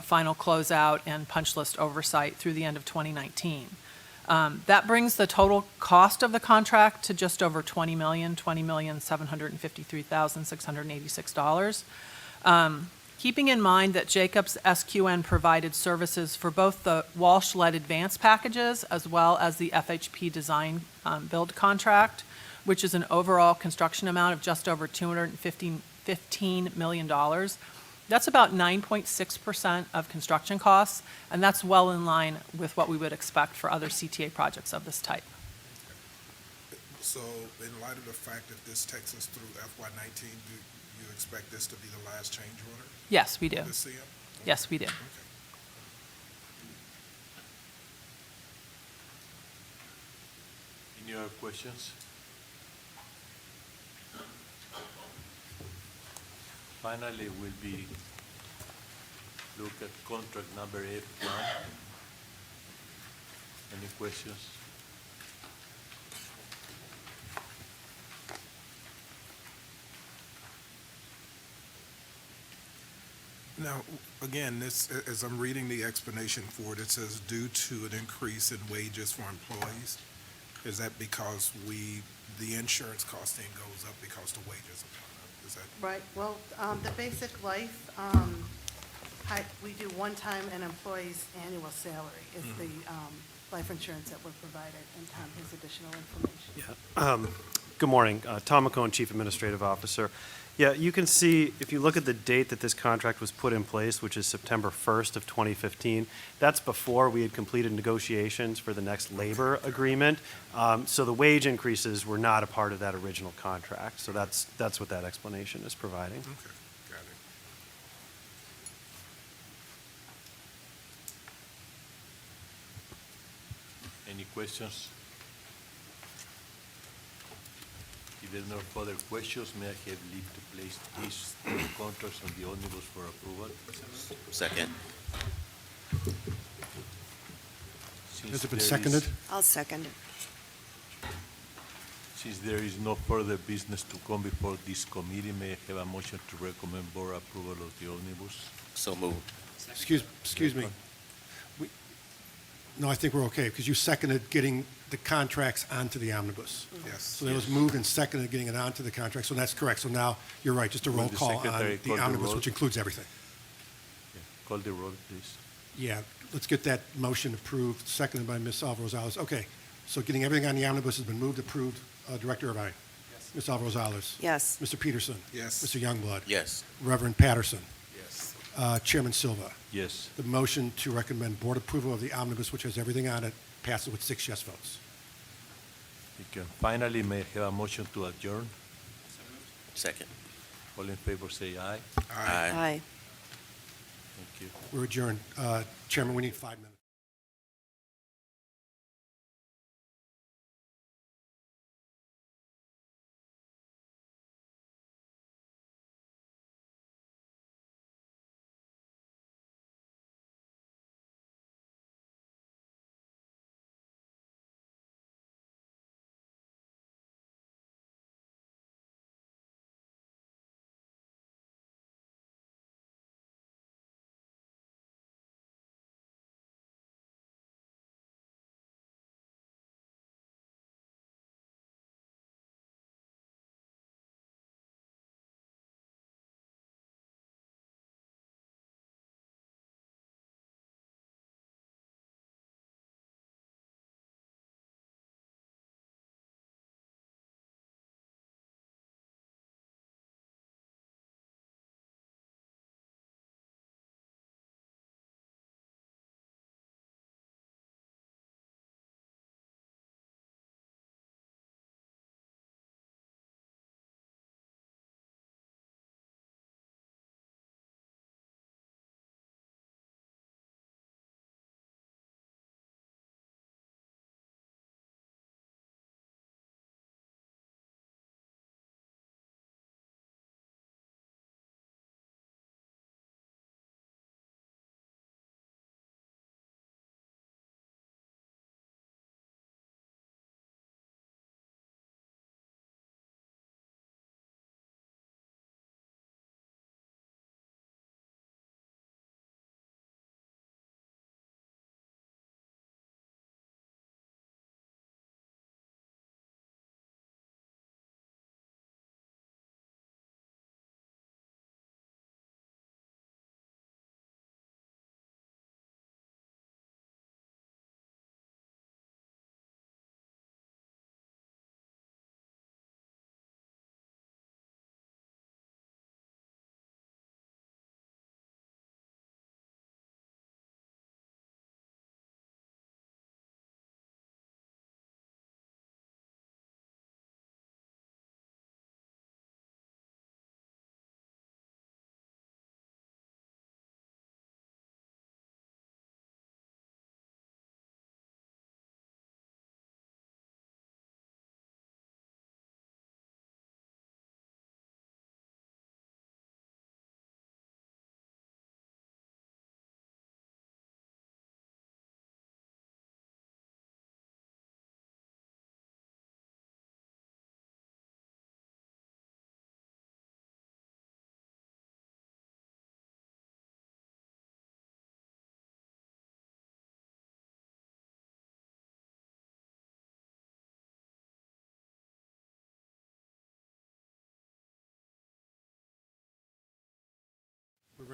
Speaker 9: final closeout and punch list oversight through the end of 2019. That brings the total cost of the contract to just over $20,753,686. Keeping in mind that Jacobs SQN provided services for both the Walsh-led advance packages as well as the FHP design build contract, which is an overall construction amount of just over $215 million. That's about 9.6% of construction costs, and that's well in line with what we would expect for other CTA projects of this type.
Speaker 8: So in light of the fact that this takes us through FY19, do you expect this to be the last change order?
Speaker 9: Yes, we do.
Speaker 8: for the CM?
Speaker 9: Yes, we do.
Speaker 8: Okay.
Speaker 1: Any other questions? Finally, will be look at contract number F1. Any questions?
Speaker 8: Now, again, this, as I'm reading the explanation for it, it says due to an increase in wages for employees. Is that because the insurance costing goes up because the wages have gone up? Is that?
Speaker 10: Right, well, the basic life, we do one time an employee's annual salary is the life insurance that we're provided, and Tom has additional information.
Speaker 12: Yeah. Good morning. Tom McCone, Chief Administrative Officer. Yeah, you can see, if you look at the date that this contract was put in place, which is September 1st of 2015, that's before we had completed negotiations for the next labor agreement. So the wage increases were not a part of that original contract. So that's what that explanation is providing.
Speaker 8: Okay, got it.
Speaker 1: Any questions? If there are no further questions, may I have leave to place these two contracts on the omnibus for approval?
Speaker 3: Second.
Speaker 1: Since
Speaker 2: Has it been
Speaker 1: there is-
Speaker 2: seconded?
Speaker 4: I'll second it.
Speaker 1: Since there is no further business to come before this committee, may I have a motion to recommend board approval of the omnibus?
Speaker 3: So moved.
Speaker 2: Excuse me. No, I think we're okay, because you seconded getting the contracts onto the omnibus.
Speaker 8: Yes.
Speaker 2: So it was moved and seconded getting it onto the contract, so that's correct. So now, you're right, just a
Speaker 1: Will
Speaker 2: roll
Speaker 1: the
Speaker 2: call on
Speaker 1: secretary
Speaker 2: the
Speaker 1: call the
Speaker 2: omnibus,
Speaker 1: roll?
Speaker 2: which includes everything.
Speaker 1: Yeah. Call the roll, please.
Speaker 2: Yeah, let's get that motion approved, seconded by Ms. Alvarez. Okay, so getting everything on the omnibus has been moved, approved. Director Irvine? Yes. Ms. Alvarez?
Speaker 4: Yes.
Speaker 2: Mr. Peterson?
Speaker 8: Yes.
Speaker 2: Mr. Youngblood?
Speaker 3: Yes.
Speaker 2: Reverend Patterson?
Speaker 8: Yes.
Speaker 2: Chairman Silva?
Speaker 1: Yes.
Speaker 2: The motion to recommend board approval of the omnibus, which has everything on it, passes with 6 yes votes.
Speaker 1: Thank you. Finally, may I have a motion to adjourn?
Speaker 3: Second.
Speaker 1: All in favor, say aye.
Speaker 4: Aye.
Speaker 1: Thank you.
Speaker 2: We're adjourned. Chairman, we need 5 minutes.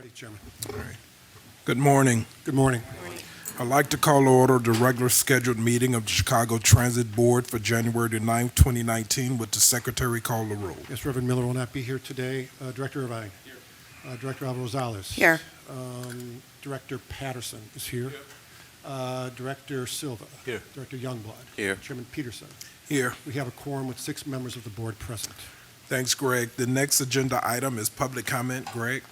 Speaker 2: Ready, Chairman.
Speaker 8: Good morning.
Speaker 2: Good morning.
Speaker 8: I'd like to call to order the regular scheduled meeting of the Chicago Transit Board for January the 9th, 2019. Would the secretary call the roll?
Speaker 2: Yes, Reverend Miller will not be here today. Director Irvine. Here. Director Alvarez-Rosales.
Speaker 4: Here.
Speaker 2: Director Patterson is here. Director Silva.
Speaker 1: Here.
Speaker 2: Director Youngblood.
Speaker 3: Here.
Speaker 2: Chairman Peterson.
Speaker 8: Here.
Speaker 2: We have a quorum with 6 members of the board present.
Speaker 8: Thanks, Greg. The next agenda item is public comment. Greg?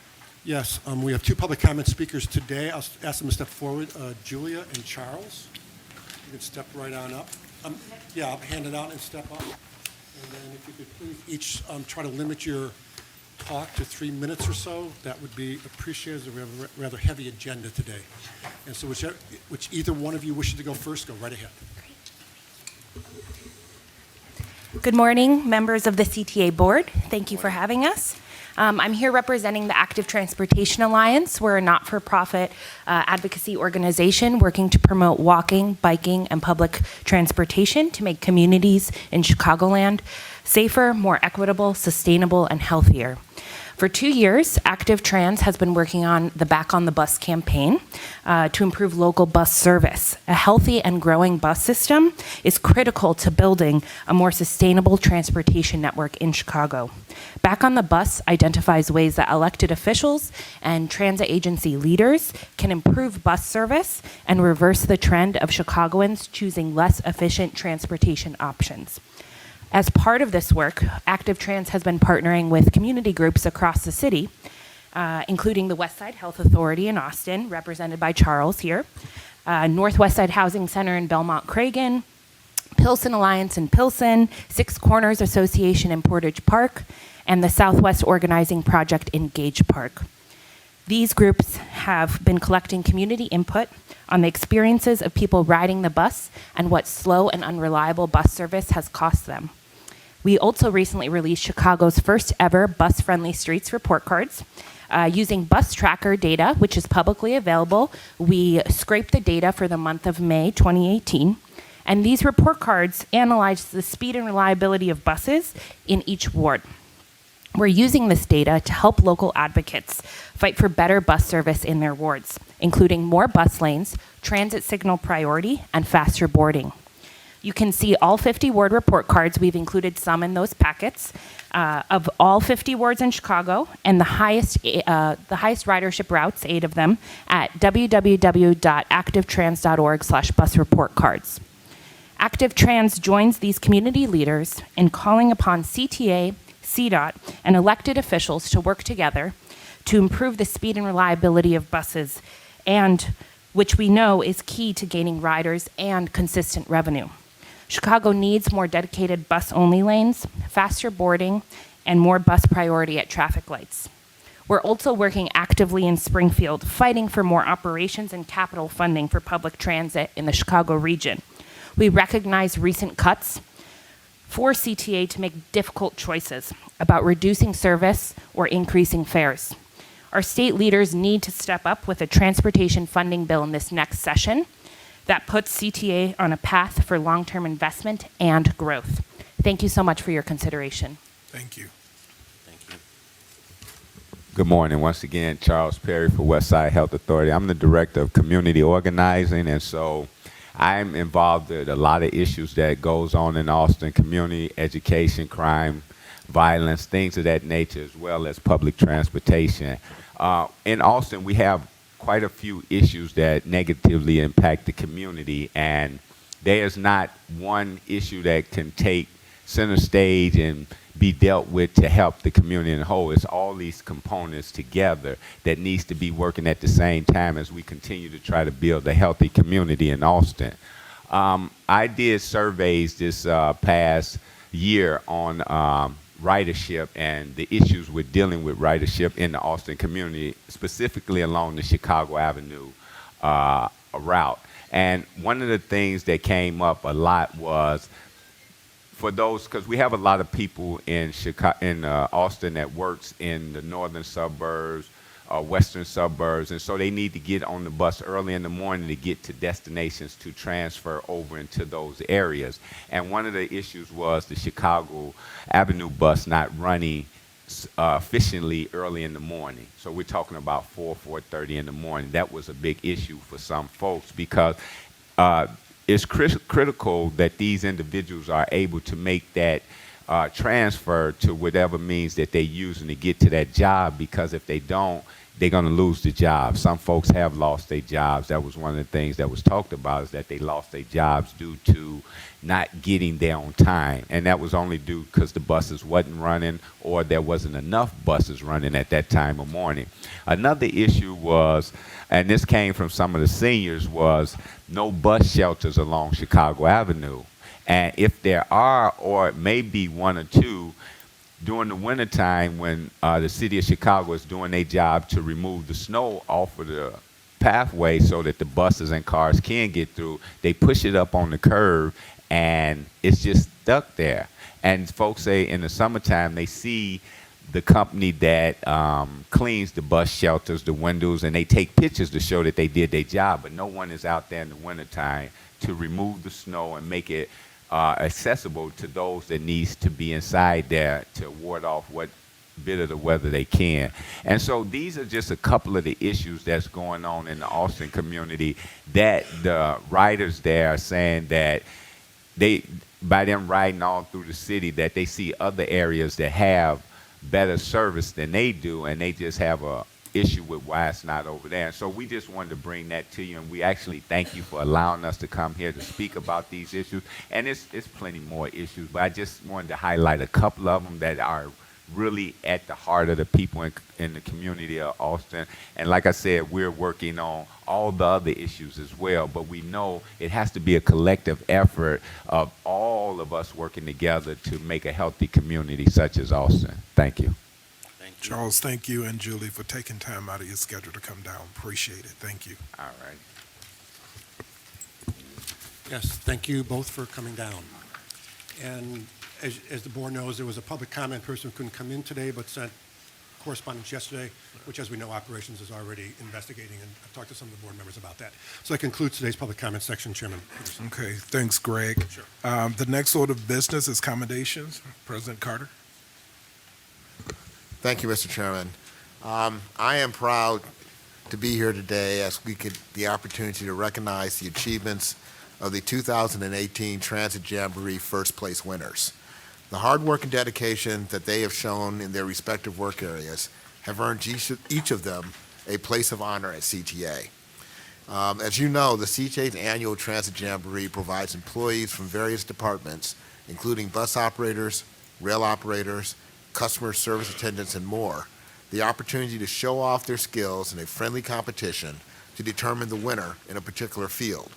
Speaker 2: Yes, we have 2 public comment speakers today. I'll ask them to step forward. Julia and Charles. You can step right on up. Yeah, I'll hand it out and step up. And then if you could please each try to limit your talk to 3 minutes or so, that would be appreciated. We have a rather heavy agenda today. And so which either one of you wishes to go first, go right ahead.
Speaker 13: Good morning, members of the CTA Board. Thank you for having us. I'm here representing the Active Transportation Alliance. We're a not-for-profit advocacy organization working to promote walking, biking, and public transportation to make communities in Chicagoland safer, more equitable, sustainable, and healthier. For 2 years, Active Trans has been working on the Back on the Bus campaign to improve local bus service. A healthy and growing bus system is critical to building a more sustainable transportation network in Chicago. Back on the Bus identifies ways that elected officials and transit agency leaders can improve bus service and reverse the trend of Chicagoans choosing less efficient transportation options. As part of this work, Active Trans has been partnering with community groups across the city, including the West Side Health Authority in Austin, represented by Charles here, Northwest Side Housing Center in Belmont-Cragen, Pilsen Alliance in Pilsen, Six Corners Association in Portage Park, and the Southwest Organizing Project in Gage Park. These groups have been collecting community input on the experiences of people riding the bus and what slow and unreliable bus service has cost them. We also recently released Chicago's first ever bus-friendly streets report cards. Using bus tracker data, which is publicly available, we scraped the data for the month of May 2018, and these report cards analyze the speed and reliability of buses in each ward. We're using this data to help local advocates fight for better bus service in their wards, including more bus lanes, transit signal priority, and faster boarding. You can see all 50 ward report cards. We've included some in those packets of all 50 wards in Chicago and the highest ridership routes, 8 of them, at www.activetrans.org/bus report cards. Active Trans joins these community leaders in calling upon CTA, CDOT, and elected officials to work together to improve the speed and reliability of buses, and which we know is key to gaining riders and consistent revenue. Chicago needs more dedicated bus-only lanes, faster boarding, and more bus priority at traffic lights. We're also working actively in Springfield, fighting for more operations and capital funding for public transit in the Chicago region. We recognize recent cuts for CTA to make difficult choices about reducing service or increasing fares. Our state leaders need to step up with a transportation funding bill in this next session that puts CTA on a path for long-term investment and growth. Thank you so much for your consideration.
Speaker 8: Thank you.
Speaker 3: Thank you.
Speaker 14: Good morning. Once again, Charles Perry for West Side Health Authority. I'm the Director of Community Organizing, and so I'm involved in a lot of issues that goes on in Austin: community, education, crime, violence, things of that nature, as well as public transportation. In Austin, we have quite a few issues that negatively impact the community, and there's not one issue that can take center stage and be dealt with to help the community in whole. It's all these components together that needs to be working at the same time as we continue to try to build a healthy community in Austin. I did surveys this past year on ridership and the issues we're dealing with ridership in the Austin community, specifically along the Chicago Avenue route. And one of the things that came up a lot was for those, because we have a lot of people in Austin that works in the northern suburbs, western suburbs, and so they need to get on the bus early in the morning to get to destinations to transfer over into those areas. And one of the issues was the Chicago Avenue bus not running efficiently early in the morning. So we're talking about 4:30 in the morning. That was a big issue for some folks because it's critical that these individuals are able to make that transfer to whatever means that they're using to get to that job, because if they don't, they're going to lose the job. Some folks have lost their jobs. That was one of the things that was talked about, is that they lost their jobs due to not getting there on time. And that was only due because the buses wasn't running, or there wasn't enough buses running at that time of morning. Another issue was, and this came from some of the seniors, was no bus shelters along Chicago Avenue. And if there are, or maybe one or two, during the wintertime when the city of Chicago is doing their job to remove the snow off of the pathway so that the buses and cars can get through, they push it up on the curb and it's just stuck there. And folks say in the summertime they see the company that cleans the bus shelters, the windows, and they take pictures to show that they did their job, but no one is out there in the wintertime to remove the snow and make it accessible to those that needs to be inside there to ward off what bit of the weather they can. And so these are just a couple of the issues that's going on in the Austin community that the riders there are saying that they, by them riding all through the city, that they see other areas that have better service than they do, and they just have a issue with why it's not over there. And so we just wanted to bring that to you, and we actually thank you for allowing us to come here to speak about these issues. And it's plenty more issues, but I just wanted to highlight a couple of them that are really at the heart of the people in the community of Austin. And like I said, we're working on all the other issues as well, but we know it has to be a collective effort of all of us working together to make a healthy community such as Austin. Thank you.
Speaker 3: Thank you.
Speaker 8: Charles, thank you, and Julie, for taking time out of your schedule to come down. Appreciate it. Thank you.
Speaker 14: All right.
Speaker 2: Yes, thank you both for coming down. And as the board knows, there was a public comment person who couldn't come in today but sent correspondence yesterday, which, as we know, operations is already investigating, and I've talked to some of the board members about that. So that concludes today's public comment section, Chairman Peterson.
Speaker 8: Okay, thanks, Greg.
Speaker 2: Sure.
Speaker 8: The next order of business is commendations. President Carter.
Speaker 6: Thank you, Mr. Chairman. I am proud to be here today as we get the opportunity to recognize the achievements of the 2018 Transit Jamboree first place winners. The hard work and dedication that they have shown in their respective work areas have earned each of them a place of honor at CTA. As you know, the CTA's annual Transit Jamboree provides employees from various departments, including bus operators, rail operators, customer service attendants, and more, the opportunity to show off their skills in a friendly competition to determine the winner in a particular field.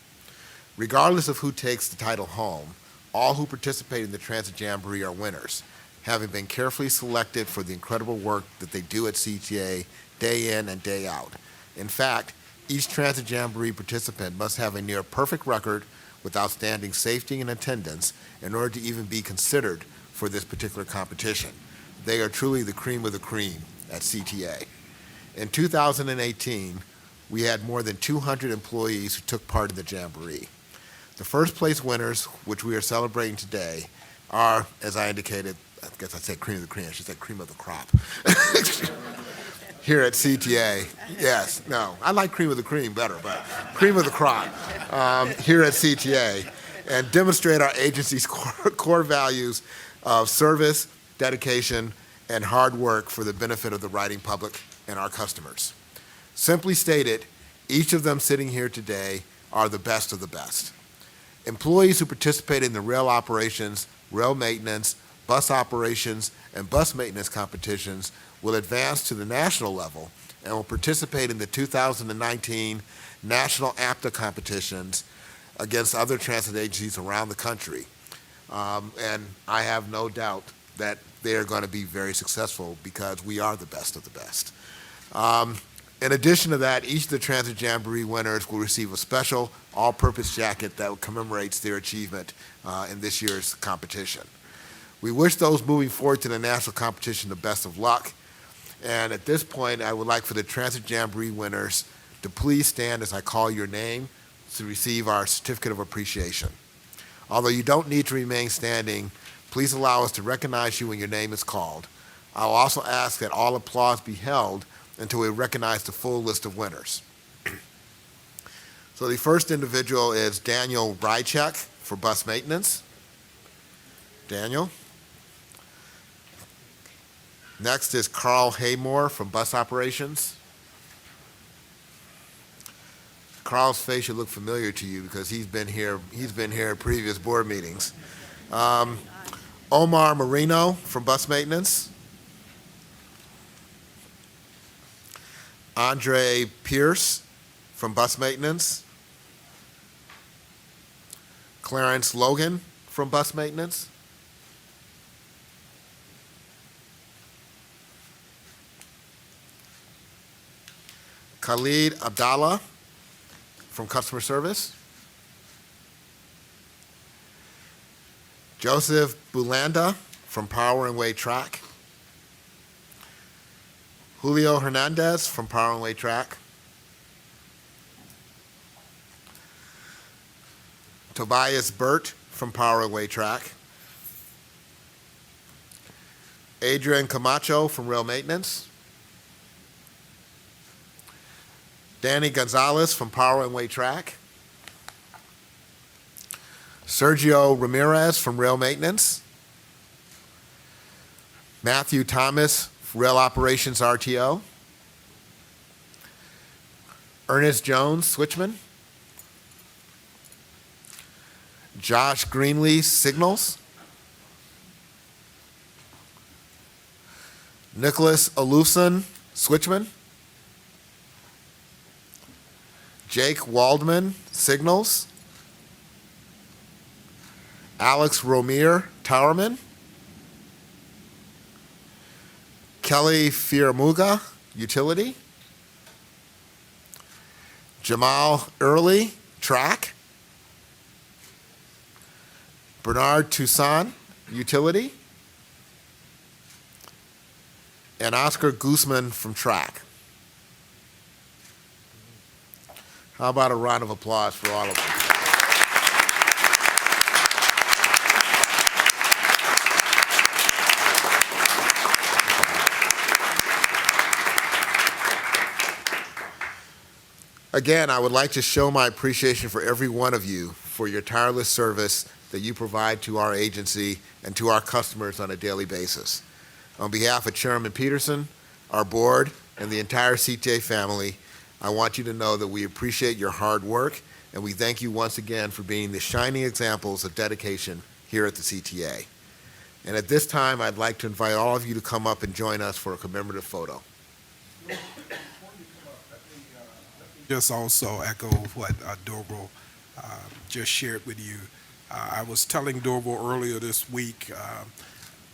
Speaker 6: Regardless of who takes the title home, all who participate in the Transit Jamboree are winners, having been carefully selected for the incredible work that they do at CTA day in and day out. In fact, each Transit Jamboree participant must have a near perfect record with outstanding safety and attendance in order to even be considered for this particular competition. They are truly the cream of the cream at CTA. In 2018, we had more than 200 employees who took part in the Jamboree. The first place winners, which we are celebrating today, are, as I indicated, I guess I said cream of the cream, I should say cream of the crop. Here at CTA, yes, no, I like cream of the cream better, but cream of the crop here at CTA, and demonstrate our agency's core values of service, dedication, and hard work for the benefit of the riding public and our customers. Simply stated, each of them sitting here today are the best of the best. Employees who participate in the rail operations, rail maintenance, bus operations, and bus maintenance competitions will advance to the national level and will participate in the 2019 National APTA competitions against other transit agencies around the country. And I have no doubt that they are going to be very successful because we are the best of the best. In addition to that, each of the Transit Jamboree winners will receive a special all-purpose jacket that commemorates their achievement in this year's competition. We wish those moving forward to the national competition the best of luck. And at this point, I would like for the Transit Jamboree winners to please stand as I call your name to receive our certificate of appreciation. Although you don't need to remain standing, please allow us to recognize you when your name is called. I'll also ask that all applause be held until we recognize the full list of winners. So the first individual is Daniel Rychek for bus maintenance. Daniel. Next is Carl Haymore from bus operations. Carl's face should look familiar to you because he's been here at previous board meetings. Omar Marino from bus maintenance. Andre Pierce from bus maintenance. Clarence Logan from bus maintenance. Khalid Abdallah from customer service. Joseph Bulanda from Power and Way Track. Julio Hernandez from Power and Way Track. Tobias Burt from Power and Way Track. Adrian Camacho from Rail Maintenance. Danny Gonzalez from Power and Way Track. Sergio Ramirez from Rail Maintenance. Matthew Thomas, Rail Operations RTO. Ernest Jones, Switchman. Josh Greenlee, Signals. Nicholas Olufsen, Switchman. Jake Waldman, Signals. Alex Romere, Towerman. Kelly Fieramuga, Utility. Jamal Early, Track. Bernard Toussaint, Utility. And Oscar Guzman from Track. How about a round of applause for all of them? Again, I would like to show my appreciation for every one of you for your tireless service that you provide to our agency and to our customers on a daily basis. On behalf of Chairman Peterson, our board, and the entire CTA family, I want you to know that we appreciate your hard work, and we thank you once again for being the shining examples of dedication here at the CTA. And at this time, I'd like to invite all of you to come up and join us for a commemorative photo.
Speaker 8: Just also echo what Dorval just shared with you. I was telling Dorval earlier this week,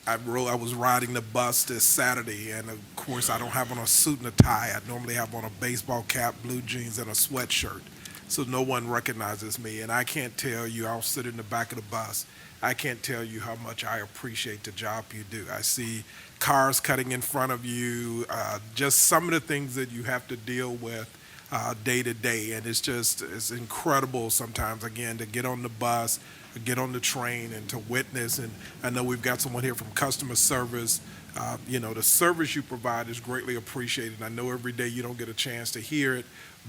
Speaker 8: I was riding the bus this Saturday, and of course I don't have on a suit and a tie. I normally have on a baseball cap, blue jeans, and a sweatshirt, so no one recognizes me. And I can't tell you, I'll sit in the back of the bus, I can't tell you how much I appreciate the job you do. I see cars cutting in front of you, just some of the things that you have to deal with day to day, and it's incredible sometimes, again, to get on the bus, get on the train, and to witness. And I know we've got someone here from customer service. The service you provide is greatly appreciated. I know every day you don't get a chance to hear it,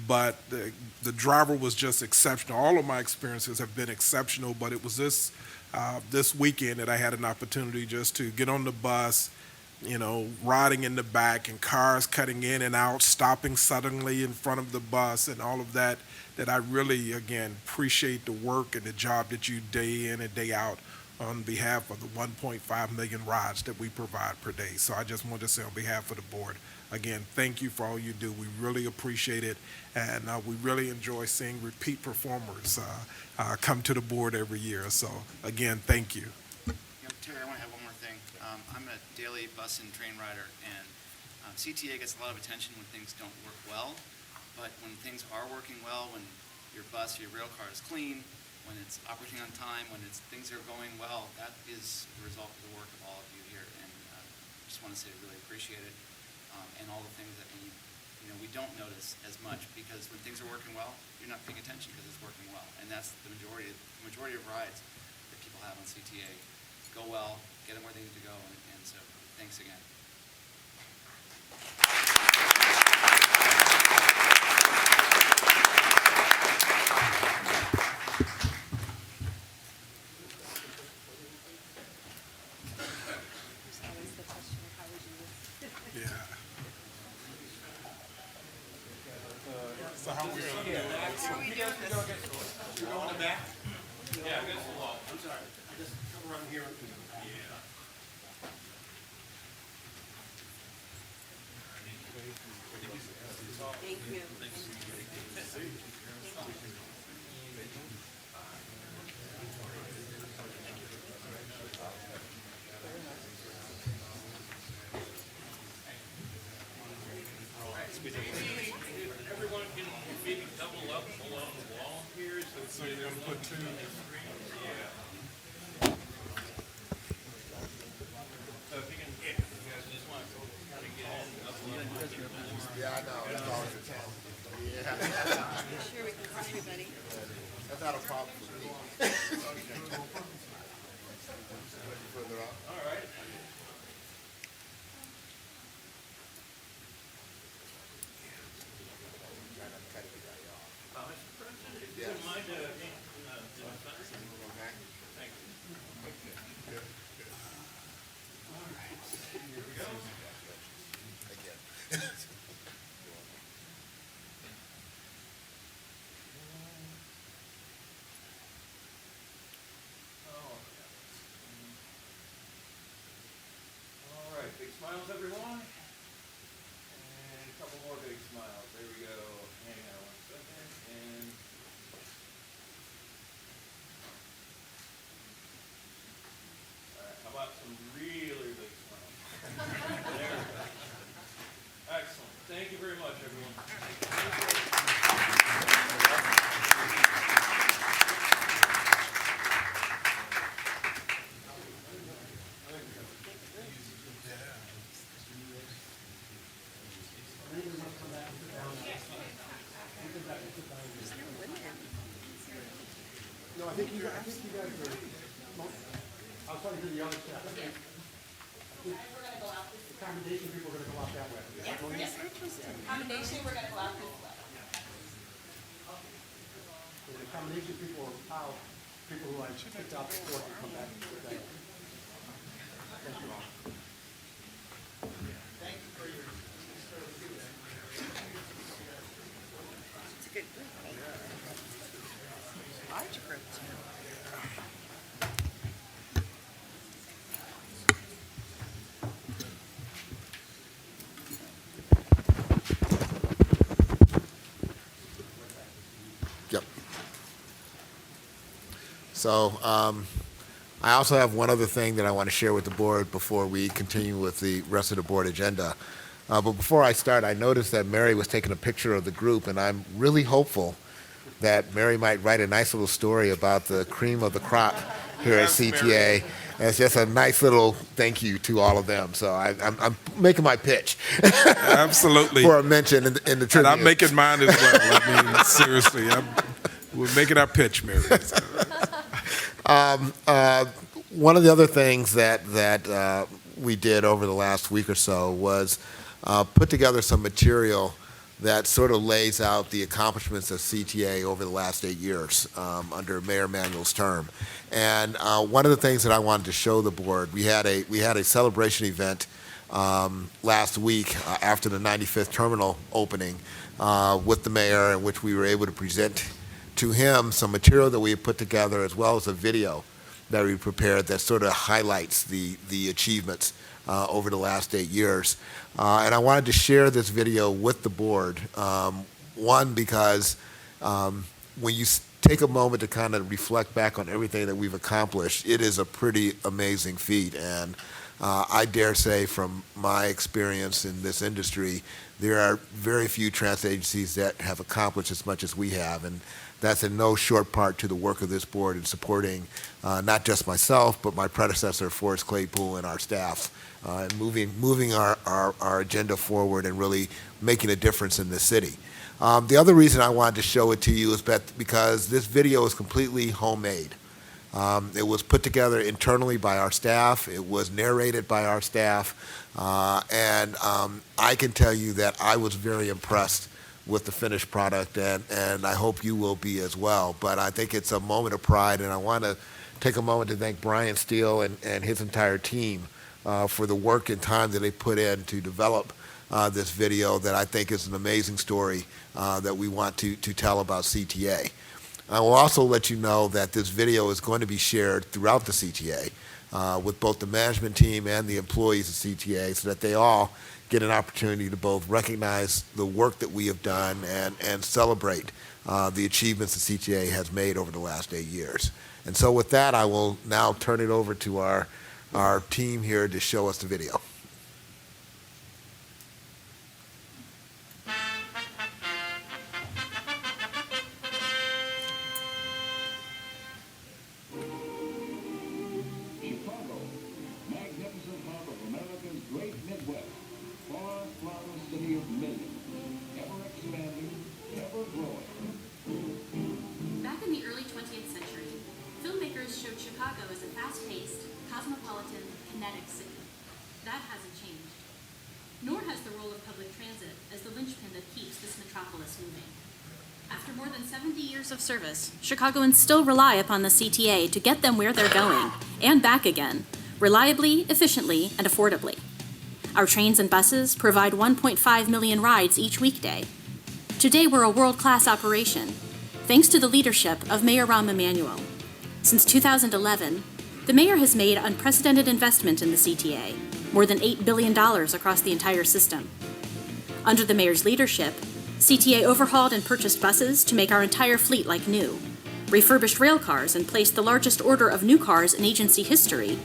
Speaker 8: but the driver was just exceptional. All of my experiences have been exceptional, but it was this weekend that I had an opportunity just to get on the bus, riding in the back, and cars cutting in and out, stopping suddenly in front of the bus, and all of that I really, again, appreciate the work and the job that you day in and day out on behalf of the 1.5 million rides that we provide per day. So I just wanted to say on behalf of the board, again, thank you for all you do. We really appreciate it, and we really enjoy seeing repeat performers come to the board every year. So again, thank you.
Speaker 7: Terry, I want to have one more thing. I'm a daily bus and train rider, and CTA gets a lot of attention when things don't work well. But when things are working well, when your bus, your rail car is clean, when it's operating on time, when things are going well, that is the result of the work of all of you here. And I just want to say I really appreciate it, and all the things that we don't notice as much, because when things are working well, you're not paying attention because it's working well. And that's the majority of rides that people have on CTA go well, get them where they need to go, and so thanks again.
Speaker 8: So how we gonna do it?
Speaker 2: You're going to back? Yeah, I'm sorry. I just come around here.
Speaker 4: Thank you.
Speaker 8: Everyone can maybe double up along the wall here, so you're gonna put two. So if you can, you guys just want to kind of get in up along.
Speaker 6: Yeah, I know. It's always a challenge. Yeah.
Speaker 4: Sure, we can see everybody.
Speaker 6: That's not a problem for me. Further up.
Speaker 8: All right. Mr. President, if you don't mind, thank you. All right, big smiles, everyone. And a couple more big smiles. There we go. Hang on one second. And all right, how about some really big smiles? There we go. Excellent. Thank you very much, everyone.
Speaker 2: No, I think you guys are, I was talking to the other staff. The accommodation people are gonna go out that way.
Speaker 13: Accommodation, we're going to go out this way.
Speaker 2: The accommodation people are out, people who like picked out the sport and come back and sit down. Thank you all.
Speaker 4: It's a good group. Large group, too.
Speaker 6: Yep. So I also have one other thing that I want to share with the board before we continue with the rest of the board agenda. But before I start, I noticed that Mary was taking a picture of the group, and I'm really hopeful that Mary might write a nice little story about the cream of the crop here at CTA. And it's just a nice little thank you to all of them. So I'm making my pitch
Speaker 8: Absolutely.
Speaker 6: for a mention in the tribute.
Speaker 8: And I'm making mine as well. I mean, seriously, we're making our pitch, Mary.
Speaker 6: One of the other things that we did over the last week or so was put together some material that sort of lays out the accomplishments of CTA over the last 8 years under Mayor Manuel's term. And one of the things that I wanted to show the board, we had a celebration event last week after the 95th terminal opening with the mayor, in which we were able to present to him some material that we had put together, as well as a video that we prepared that sort of highlights the achievements over the last 8 years. And I wanted to share this video with the board. One, because when you take a moment to kind of reflect back on everything that we've accomplished, it is a pretty amazing feat. And I dare say, from my experience in this industry, there are very few transit agencies that have accomplished as much as we have. And that's in no short part to the work of this board in supporting not just myself, but my predecessor, Forrest Claypool, and our staff, moving our agenda forward and really making a difference in this city. The other reason I wanted to show it to you is because this video is completely homemade. It was put together internally by our staff. It was narrated by our staff. And I can tell you that I was very impressed with the finished product, and I hope you will be as well. But I think it's a moment of pride, and I want to take a moment to thank Brian Steele and his entire team for the work and time that they put in to develop this video that I think is an amazing story that we want to tell about CTA. I will also let you know that this video is going to be shared throughout the CTA with both the management team and the employees of CTA so that they all get an opportunity to both recognize the work that we have done and celebrate the achievements that CTA has made over the last 8 years. And so with that, I will now turn it over to our team here to show us the video.
Speaker 15: Chicago, magnificent hub of America's great Midwest, far-flung city of millions, ever expanding, ever growing.
Speaker 16: Back in the early 20th century, filmmakers showed Chicago as a fast-paced, cosmopolitan, kinetic city. That hasn't changed. Nor has the role of public transit as the linchpin that keeps this metropolis moving. After more than 70 years of service, Chicagoans still rely upon the CTA to get them where they're going and back again, reliably, efficiently, and affordably. Our trains and buses provide 1.5 million rides each weekday. Today, we're a world-class operation, thanks to the leadership of Mayor Rahm Emanuel. Since 2011, the mayor has made unprecedented investment in the CTA, more than $8 billion across the entire system. Under the mayor's leadership, CTA overhauled and purchased buses to make our entire fleet like new, refurbished rail cars and placed the largest order of new cars in agency history,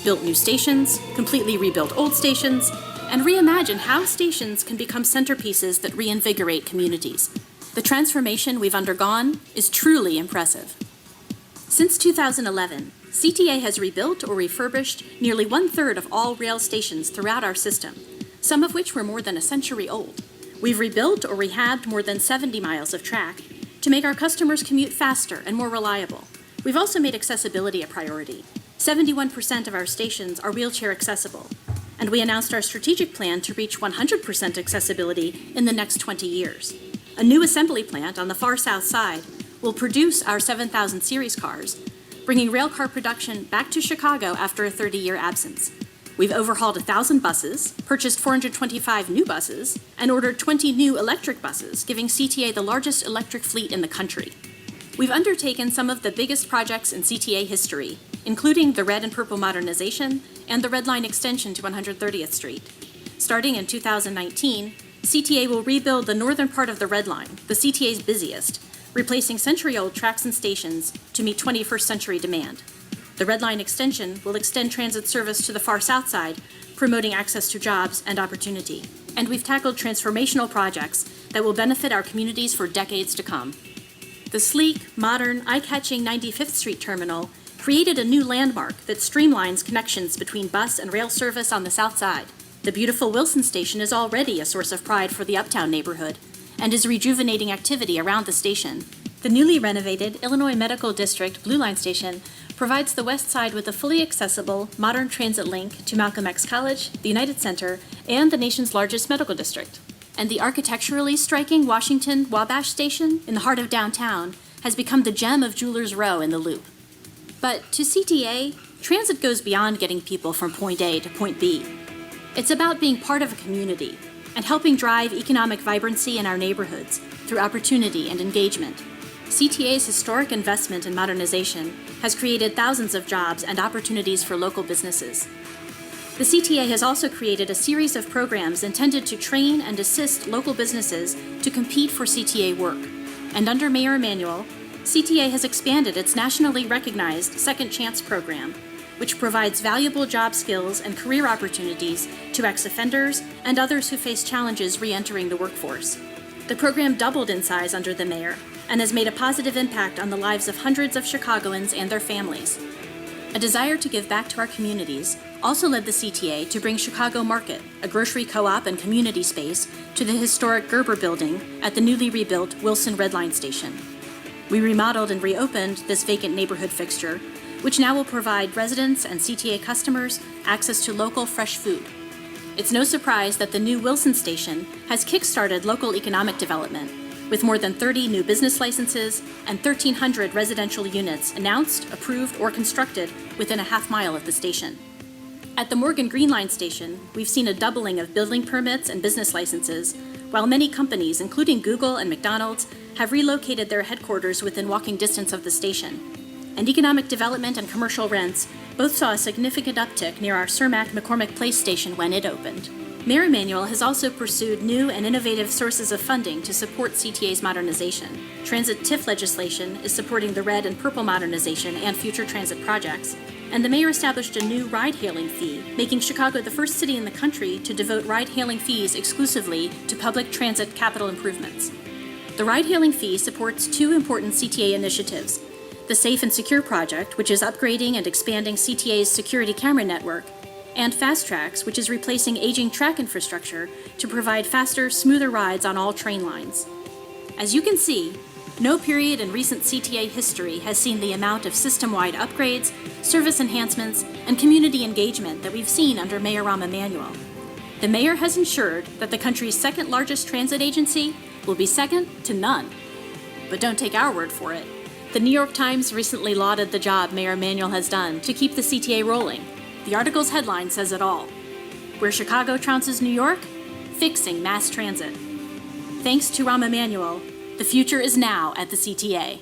Speaker 16: built new stations, completely rebuilt old stations, and reimagined how stations can become centerpieces that reinvigorate communities. The transformation we've undergone is truly impressive. Since 2011, CTA has rebuilt or refurbished nearly 1/3 of all rail stations throughout our system, some of which were more than a century old. We've rebuilt or rehabbed more than 70 miles of track to make our customers' commute faster and more reliable. We've also made accessibility a priority. 71% of our stations are wheelchair accessible, and we announced our strategic plan to reach 100% accessibility in the next 20 years. A new assembly plant on the far south side will produce our 7000 series cars, bringing railcar production back to Chicago after a 30-year absence. We've overhauled 1,000 buses, purchased 425 new buses, and ordered 20 new electric buses, giving CTA the largest electric fleet in the country. We've undertaken some of the biggest projects in CTA history, including the Red and Purple modernization and the Red Line extension to 130th Street. Starting in 2019, CTA will rebuild the northern part of the Red Line, the CTA's busiest, replacing century-old tracks and stations to meet 21st century demand. The Red Line extension will extend transit service to the far south side, promoting access to jobs and opportunity. And we've tackled transformational projects that will benefit our communities for decades to come. The sleek, modern, eye-catching 95th Street terminal created a new landmark that streamlines connections between bus and rail service on the south side. The beautiful Wilson Station is already a source of pride for the Uptown neighborhood and is rejuvenating activity around the station. The newly renovated Illinois Medical District Blue Line Station provides the West Side with a fully accessible, modern transit link to Malcolm X College, the United Center, and the nation's largest medical district. And the architecturally striking Washington Wabash Station in the heart of downtown has become the gem of Jewelers Row in the Loop. But to CTA, transit goes beyond getting people from point A to point B. It's about being part of a community and helping drive economic vibrancy in our neighborhoods through opportunity and engagement. CTA's historic investment in modernization has created thousands of jobs and opportunities for local businesses. The CTA has also created a series of programs intended to train and assist local businesses to compete for CTA work. And under Mayor Emanuel, CTA has expanded its nationally recognized Second Chance program, which provides valuable job skills and career opportunities to ex-offenders and others who face challenges re-entering the workforce. The program doubled in size under the mayor and has made a positive impact on the lives of hundreds of Chicagoans and their families. A desire to give back to our communities also led the CTA to bring Chicago Market, a grocery co-op and community space, to the historic Gerber Building at the newly rebuilt Wilson Red Line Station. We remodeled and reopened this vacant neighborhood fixture, which now will provide residents and CTA customers access to local fresh food. It's no surprise that the new Wilson Station has kick-started local economic development, with more than 30 new business licenses and 1,300 residential units announced, approved, or constructed within a half mile of the station. At the Morgan Green Line station, we've seen a doubling of building permits and business licenses, while many companies, including Google and McDonald's, have relocated their headquarters within walking distance of the station. And economic development and commercial rents both saw a significant uptick near our Cermak McCormick Place station when it opened. Mayor Emanuel has also pursued new and innovative sources of funding to support CTA's modernization. Transit TIF legislation is supporting the red and purple modernization and future transit projects. And the mayor established a new ride-hailing fee, making Chicago the first city in the country to devote ride-hailing fees exclusively to public transit capital improvements. The ride-hailing fee supports two important CTA initiatives: the Safe and Secure Project, which is upgrading and expanding CTA's security camera network, and Fast Tracks, which is replacing aging track infrastructure to provide faster, smoother rides on all train lines. As you can see, no period in recent CTA history has seen the amount of system-wide upgrades, service enhancements, and community engagement that we've seen under Mayor Rahm Emanuel. The mayor has ensured that the country's second-largest transit agency will be second to none. But don't take our word for it. The New York Times recently lauded the job Mayor Emanuel has done to keep the CTA rolling. The article's headline says it all. Where Chicago trounces New York, fixing mass transit. Thanks to Rahm Emanuel, the future is now at the CTA.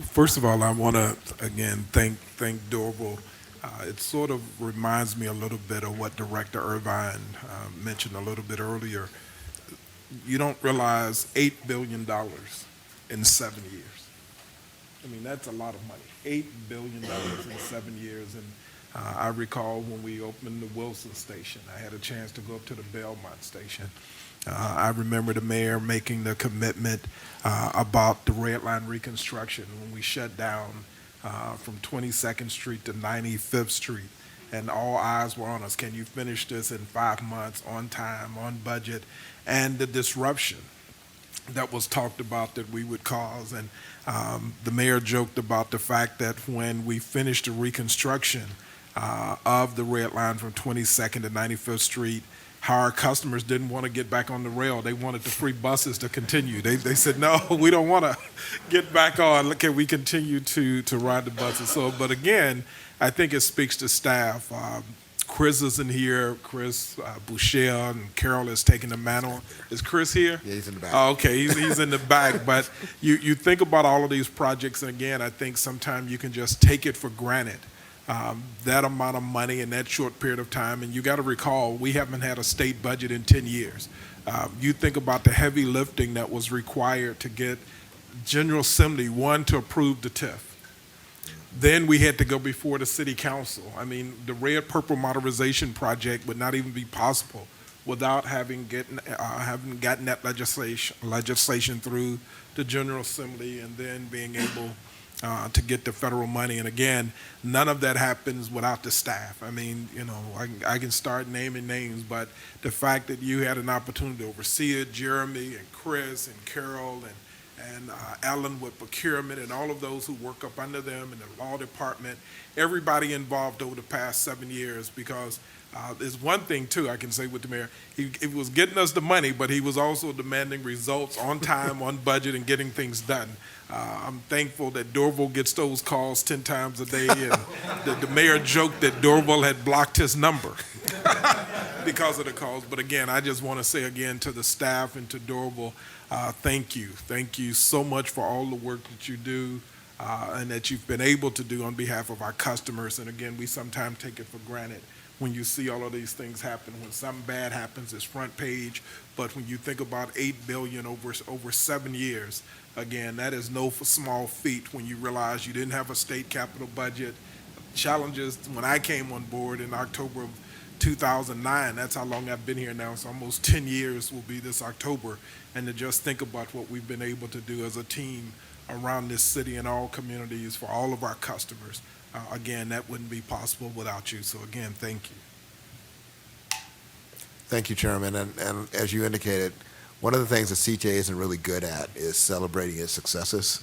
Speaker 8: First of all, I want to, again, thank Dorval. It sort of reminds me a little bit of what Director Irvine mentioned a little bit earlier. You don't realize $8 billion in 7 years. I mean, that's a lot of money. $8 billion in 7 years. And I recall when we opened the Wilson station, I had a chance to go up to the Belmont station. I remember the mayor making the commitment about the red line reconstruction when we shut down from 22nd Street to 95th Street, and all eyes were on us. Can you finish this in 5 months, on time, on budget? And the disruption that was talked about that we would cause. And the mayor joked about the fact that when we finished the reconstruction of the red line from 22nd to 95th Street, how our customers didn't want to get back on the rail. They wanted the free buses to continue. They said, no, we don't want to get back on. Look, can we continue to ride the buses? So, but again, I think it speaks to staff. Chris isn't here. Chris Boucher and Carol is taking the mantle. Is Chris here?
Speaker 6: Yeah, he's in the back.
Speaker 8: Oh, okay, he's in the back. But you think about all of these projects, and again, I think sometimes you can just take it for granted. That amount of money in that short period of time. And you got to recall, we haven't had a state budget in 10 years. You think about the heavy lifting that was required to get General Assembly, one, to approve the TIF. Then we had to go before the city council. I mean, the red purple modernization project would not even be possible without having gotten that legislation through the General Assembly and then being able to get the federal money. And again, none of that happens without the staff. I mean, you know, I can start naming names, but the fact that you had an opportunity to oversee it, Jeremy and Chris and Carol and Alan with procurement and all of those who work up under them and the law department, everybody involved over the past 7 years, because there's one thing too I can say with the mayor, he was getting us the money, but he was also demanding results on time, on budget, and getting things done. I'm thankful that Dorval gets those calls 10 times a day, and the mayor joked that Dorval had blocked his number because of the calls. But again, I just want to say again to the staff and to Dorval, thank you. Thank you so much for all the work that you do and that you've been able to do on behalf of our customers. And again, we sometimes take it for granted when you see all of these things happen. When something bad happens, it's front page. But when you think about $8 billion over 7 years, again, that is no small feat when you realize you didn't have a state capital budget. Challenges when I came on board in October of 2009, that's how long I've been here now. It's almost 10 years will be this October. And to just think about what we've been able to do as a team around this city and all communities for all of our customers. Again, that wouldn't be possible without you. So again, thank you.
Speaker 6: Thank you, Chairman. And as you indicated, one of the things that CTA isn't really good at is celebrating its successes.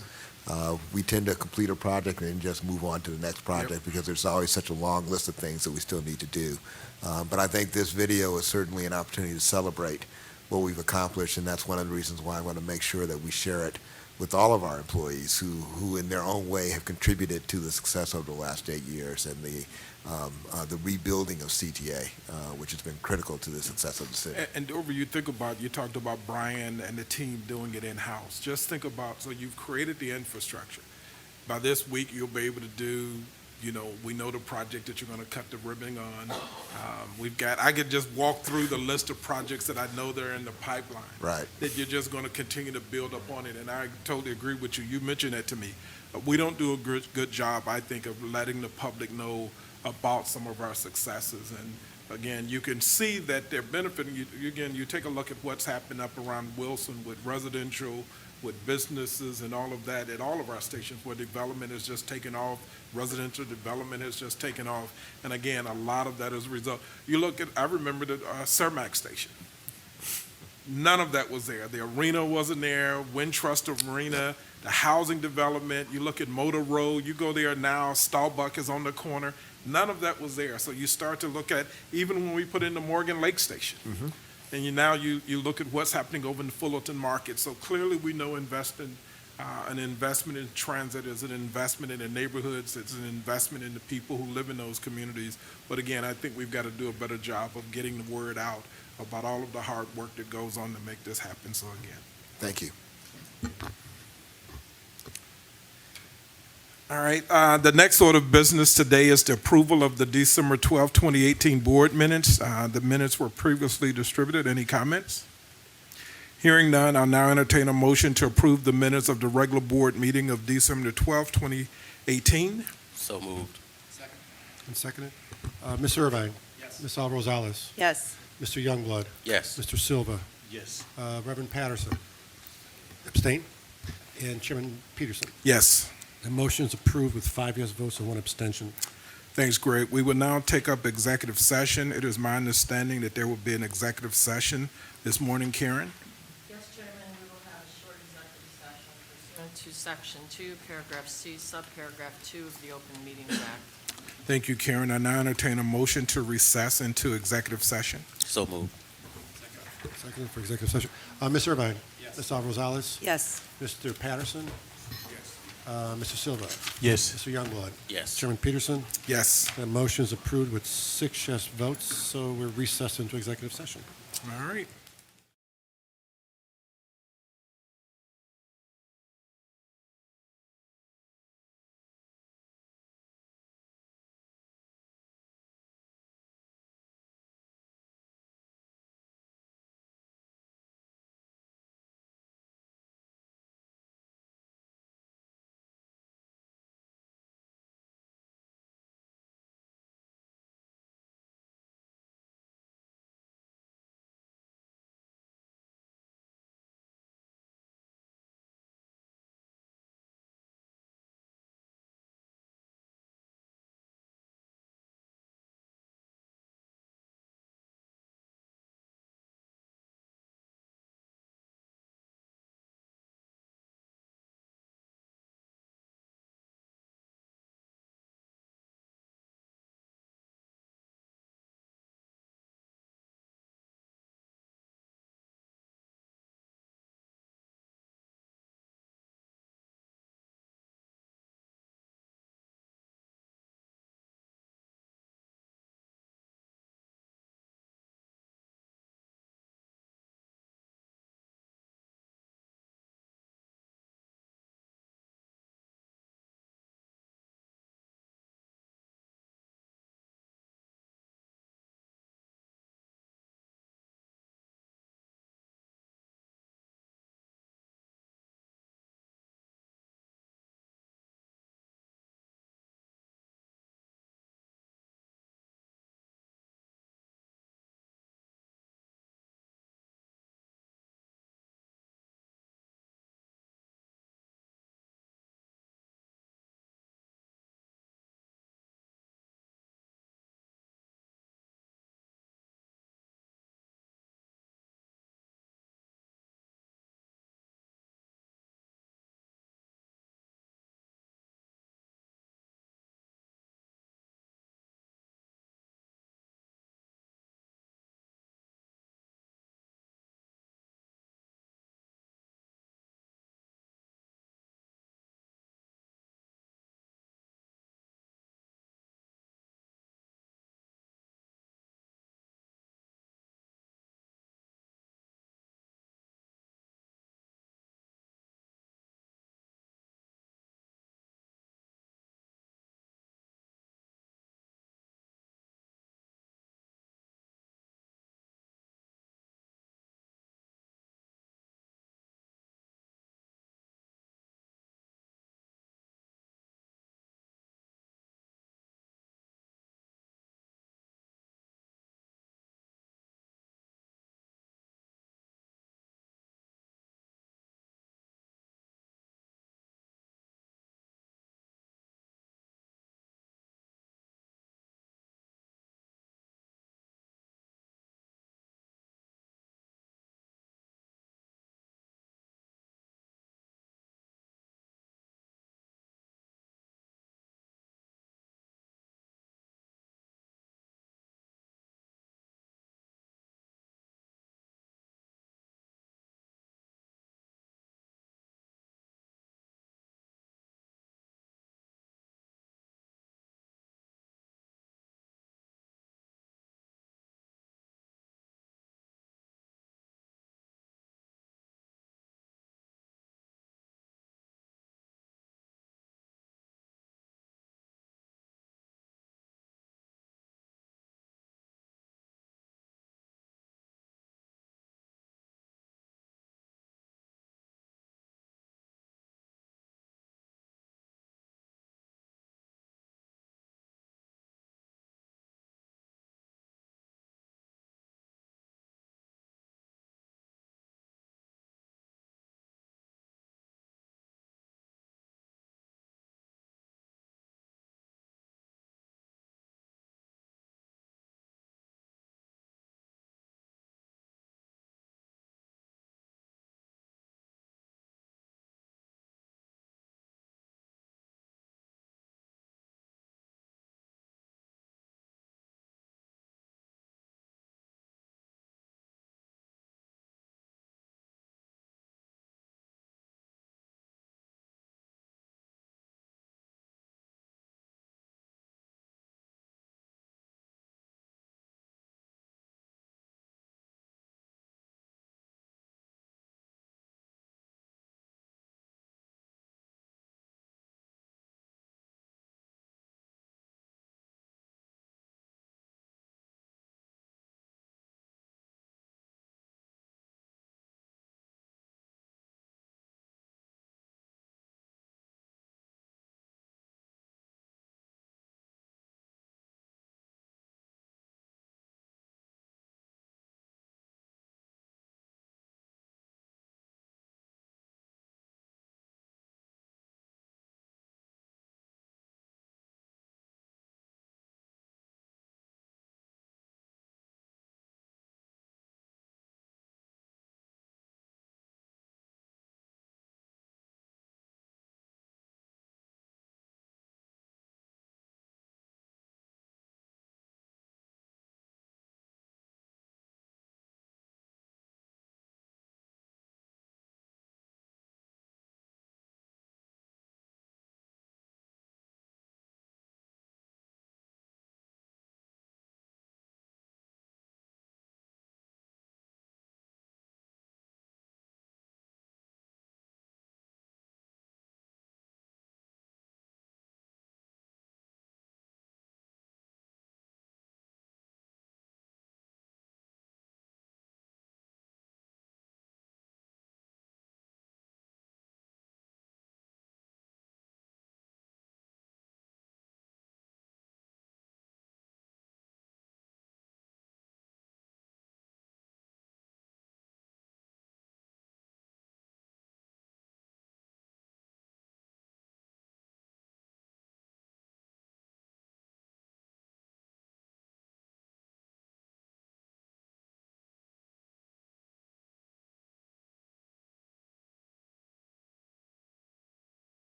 Speaker 6: We tend to complete a project and then just move on to the next project because there's always such a long list of things that we still need to do. But I think this video is certainly an opportunity to celebrate what we've accomplished, and that's one of the reasons why I want to make sure that we share it with all of our employees who in their own way have contributed to the success over the last 8 years and the rebuilding of CTA, which has been critical to the success of the city.
Speaker 8: And Dover, you talked about Brian and the team doing it in-house. Just think about, so you've created the infrastructure. By this week, you'll be able to do, we know the project that you're going to cut the ribbon on. I could just walk through the list of projects that I know they're in the pipeline.
Speaker 6: Right.
Speaker 8: That you're just going to continue to build up on it, and I totally agree with you. You mentioned that to me. We don't do a good job, I think, of letting the public know about some of our successes. And again, you can see that they're benefiting. You take a look at what's happened up around Wilson with residential, with businesses and all of that at all of our stations where development has just taken off, residential development has just taken off. And again, a lot of that is a result. You look at, I remember the Cermak station. None of that was there. The arena wasn't there, Wintrust Arena, the housing development. You look at Motor Road, you go there now, Starbucks is on the corner. None of that was there. So you start to look at, even when we put in the Morgan Lake station, and you look at what's happening over in the Fullerton market. So clearly we know an investment in transit is an investment in the neighborhoods, it's an investment in the people who live in those communities. But again, I think we've got to do a better job of getting the word out about all of the hard work that goes on to make this happen. So again.
Speaker 6: Thank you.
Speaker 8: All right, the next order of business today is the approval of the December 12, 2018 board minutes. The minutes were previously distributed. Any comments? Hearing none, I'll now entertain a motion to approve the minutes of the regular board meeting of December 12, 2018.
Speaker 3: So moved.
Speaker 2: And seconded. Ms. Irvine?
Speaker 7: Yes.
Speaker 2: Ms. Alvarez-Rosales?
Speaker 4: Yes.
Speaker 2: Mr. Youngblood?
Speaker 3: Yes.
Speaker 2: Mr. Silva?
Speaker 1: Yes.
Speaker 2: Reverend Patterson? Abstain? And Chairman Peterson?
Speaker 8: Yes.
Speaker 2: The motion is approved with 5 yes votes and 1 abstention.
Speaker 8: Thanks, Greg. We will now take up executive session. It is my understanding that there will be an executive session this morning. Karen?
Speaker 17: Yes, Chairman, we will have a short executive session pursuant to Section 2, Paragraph C, Subparagraph 2 of the Open Meetings Act.
Speaker 8: Thank you, Karen. I now entertain a motion to recess into executive session.
Speaker 3: So moved.
Speaker 2: Seconded for executive session. Ms. Irvine?
Speaker 7: Yes.
Speaker 2: Ms. Alvarez-Rosales?
Speaker 4: Yes.
Speaker 2: Mr. Patterson? Mr. Silva?
Speaker 1: Yes.
Speaker 2: Mr. Youngblood?
Speaker 3: Yes.
Speaker 2: Chairman Peterson?
Speaker 8: Yes.
Speaker 2: The motion is approved with 6 yes votes, so we're recessed into executive session.
Speaker 8: All right.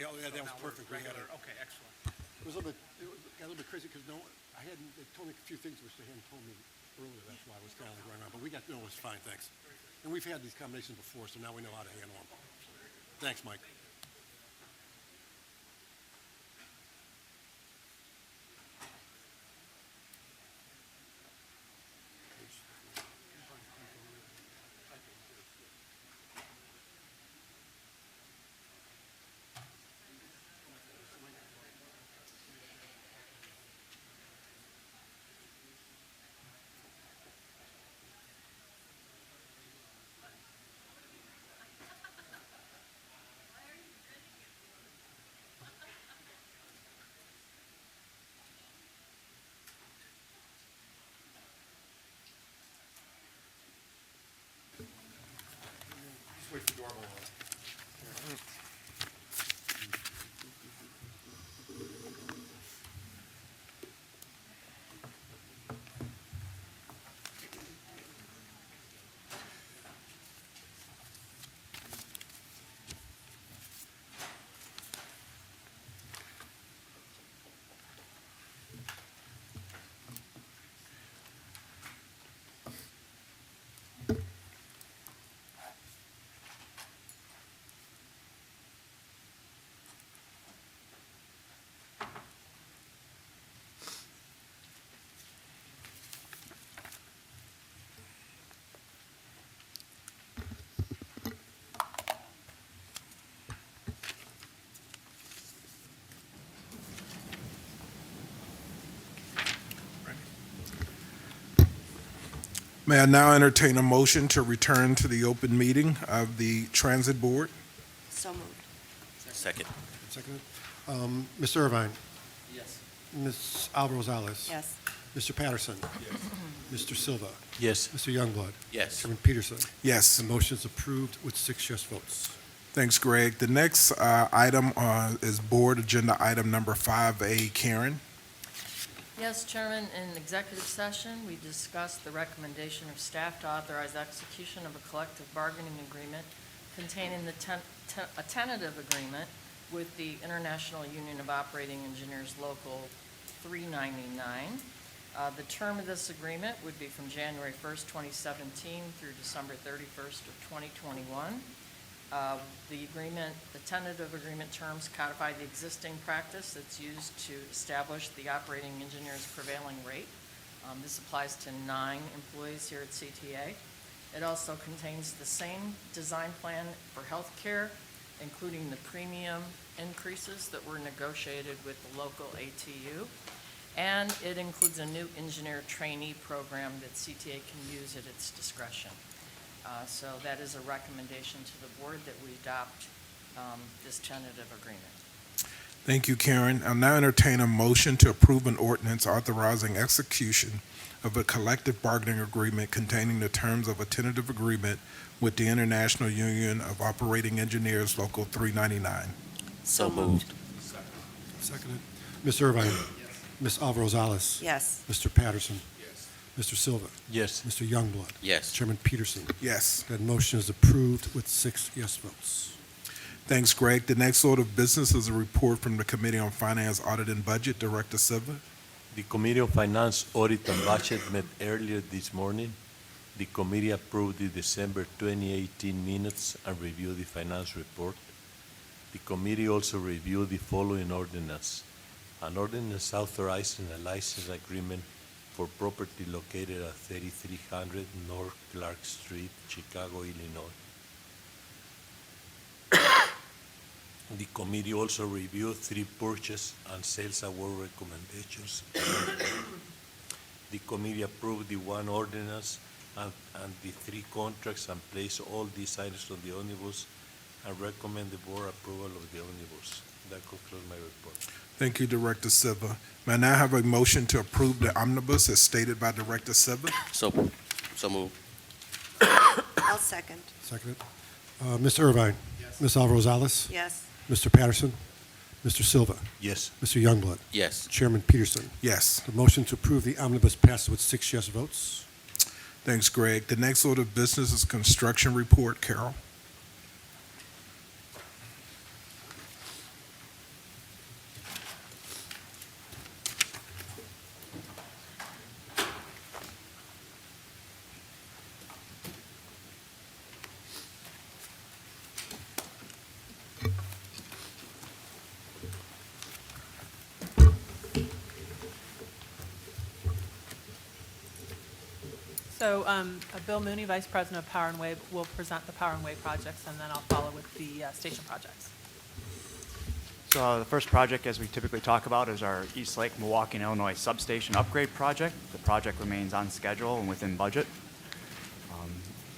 Speaker 2: Yeah, oh, yeah,
Speaker 18: So
Speaker 2: that was
Speaker 18: now we're
Speaker 2: perfect. We had
Speaker 18: regular.
Speaker 2: it.
Speaker 18: Okay, excellent.
Speaker 2: It was a little bit, got a little bit crazy because they told me a few things which they hadn't told me earlier. That's why I was kind of like going around. But it was fine, thanks. And we've had these combinations before, so now we know how to handle them. Thanks, Mike. Just wait for the doorbell.
Speaker 8: May I now entertain a motion to return to the open meeting of the Transit Board?
Speaker 4: So moved.
Speaker 3: Second.
Speaker 2: Seconded. Mr. Irvine?
Speaker 7: Yes.
Speaker 2: Ms. Alvarez-Rosales?
Speaker 4: Yes.
Speaker 2: Mr. Patterson? Mr. Silva?
Speaker 1: Yes.
Speaker 2: Mr. Youngblood?
Speaker 3: Yes.
Speaker 2: Chairman Peterson?
Speaker 8: Yes.
Speaker 2: The motion is approved with 6 yes votes.
Speaker 8: Thanks, Greg. The next item is Board Agenda Item Number 5A. Karen?
Speaker 17: Yes, Chairman, in executive session, we discussed the recommendation of staff to authorize execution of a collective bargaining agreement containing a tentative agreement with the International Union of Operating Engineers Local 399. The term of this agreement would be from January 1st, 2017 through December 31st of 2021. The tentative agreement terms codify the existing practice that's used to establish the operating engineer's prevailing rate. This applies to 9 employees here at CTA. It also contains the same design plan for healthcare, including the premium increases that were negotiated with the local ATU. And it includes a new engineer trainee program that CTA can use at its discretion. So that is a recommendation to the board that we adopt this tentative agreement.
Speaker 8: Thank you, Karen. I'll now entertain a motion to approve an ordinance authorizing execution of a collective bargaining agreement containing the terms of a tentative agreement with the International Union of Operating Engineers Local 399.
Speaker 3: So moved.
Speaker 2: Seconded. Ms. Irvine? Ms. Alvarez-Rosales?
Speaker 4: Yes.
Speaker 2: Mr. Patterson? Mr. Silva?
Speaker 1: Yes.
Speaker 2: Mr. Youngblood?
Speaker 3: Yes.
Speaker 2: Chairman Peterson?
Speaker 8: Yes.
Speaker 2: That motion is approved with 6 yes votes.
Speaker 8: Thanks, Greg. The next order of business is a report from the Committee on Finance, Audit, and Budget. Director Silva.
Speaker 1: The Committee on Finance, Audit, and Budget met earlier this morning. The committee approved the December 2018 minutes and reviewed the finance report. The committee also reviewed the following ordinance. An ordinance authorizing a license agreement for property located at 3300 North Clark Street, Chicago, Illinois. The committee also reviewed 3 purchase and sales award recommendations. The committee approved the 1 ordinance and the 3 contracts and placed all these items on the omnibus and recommend the board approval of the omnibus. That concludes my report.
Speaker 8: Thank you, Director Silva. May I now have a motion to approve the omnibus as stated by Director Silva?
Speaker 3: So moved.
Speaker 4: I'll second.
Speaker 2: Seconded. Ms. Irvine? Ms. Alvarez-Rosales?
Speaker 4: Yes.
Speaker 2: Mr. Patterson? Mr. Silva?
Speaker 1: Yes.
Speaker 2: Mr. Youngblood?
Speaker 3: Yes.
Speaker 2: Chairman Peterson?
Speaker 8: Yes.
Speaker 2: The motion to approve the omnibus passes with 6 yes votes.
Speaker 8: Thanks, Greg. The next order of business is construction report. Carol.
Speaker 9: So Bill Mooney, Vice President of Power and Way, will present the Power and Way projects, and then I'll follow with the station projects.
Speaker 18: So the first project, as we typically talk about, is our East Lake, Milwaukee, and Illinois substation upgrade project. The project remains on schedule and within budget.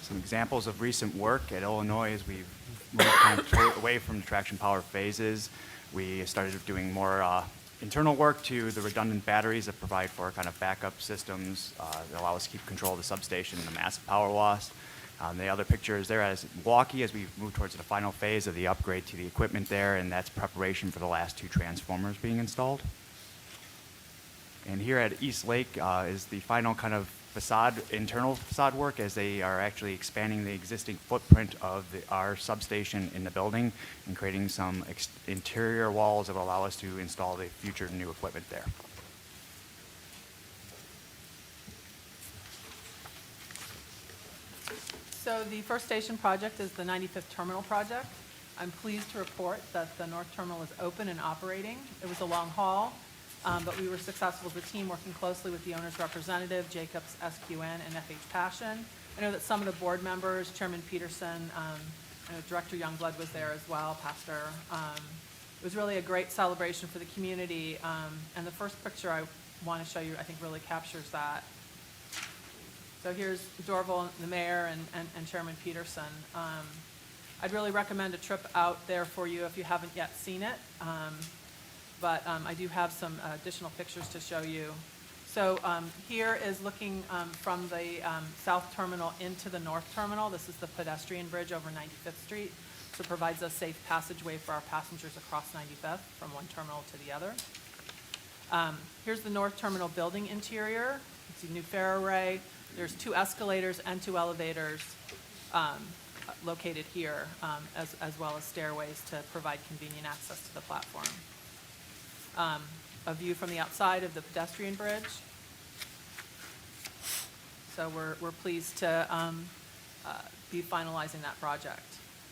Speaker 18: Some examples of recent work at Illinois is we've moved kind of away from the traction power phases. We started doing more internal work to the redundant batteries that provide for kind of backup systems that allow us to keep control of the substation and the massive power loss. The other picture is there as Milwaukee as we move towards the final phase of the upgrade to the equipment there, and that's preparation for the last 2 transformers being installed. And here at East Lake is the final kind of internal facade work as they are actually expanding the existing footprint of our substation in the building and creating some interior walls that will allow us to install the future new equipment there.
Speaker 9: So the first station project is the 95th Terminal Project. I'm pleased to report that the North Terminal is open and operating. It was a long haul, but we were successful as a team working closely with the owner's representative, Jacobs SQN, and FH Passion. I know that some of the board members, Chairman Peterson, I know Director Youngblood was there as well, Pastor. It was really a great celebration for the community, and the first picture I want to show you, I think, really captures that. So here's Dorval, the mayor, and Chairman Peterson. I'd really recommend a trip out there for you if you haven't yet seen it. But I do have some additional pictures to show you. So here is looking from the south terminal into the north terminal. This is the pedestrian bridge over 95th Street. So it provides a safe passageway for our passengers across 95th from one terminal to the other. Here's the north terminal building interior. You can see new fare array. There's 2 escalators and 2 elevators located here, as well as stairways to provide convenient access to the platform. A view from the outside of the pedestrian bridge. So we're pleased to be finalizing that project.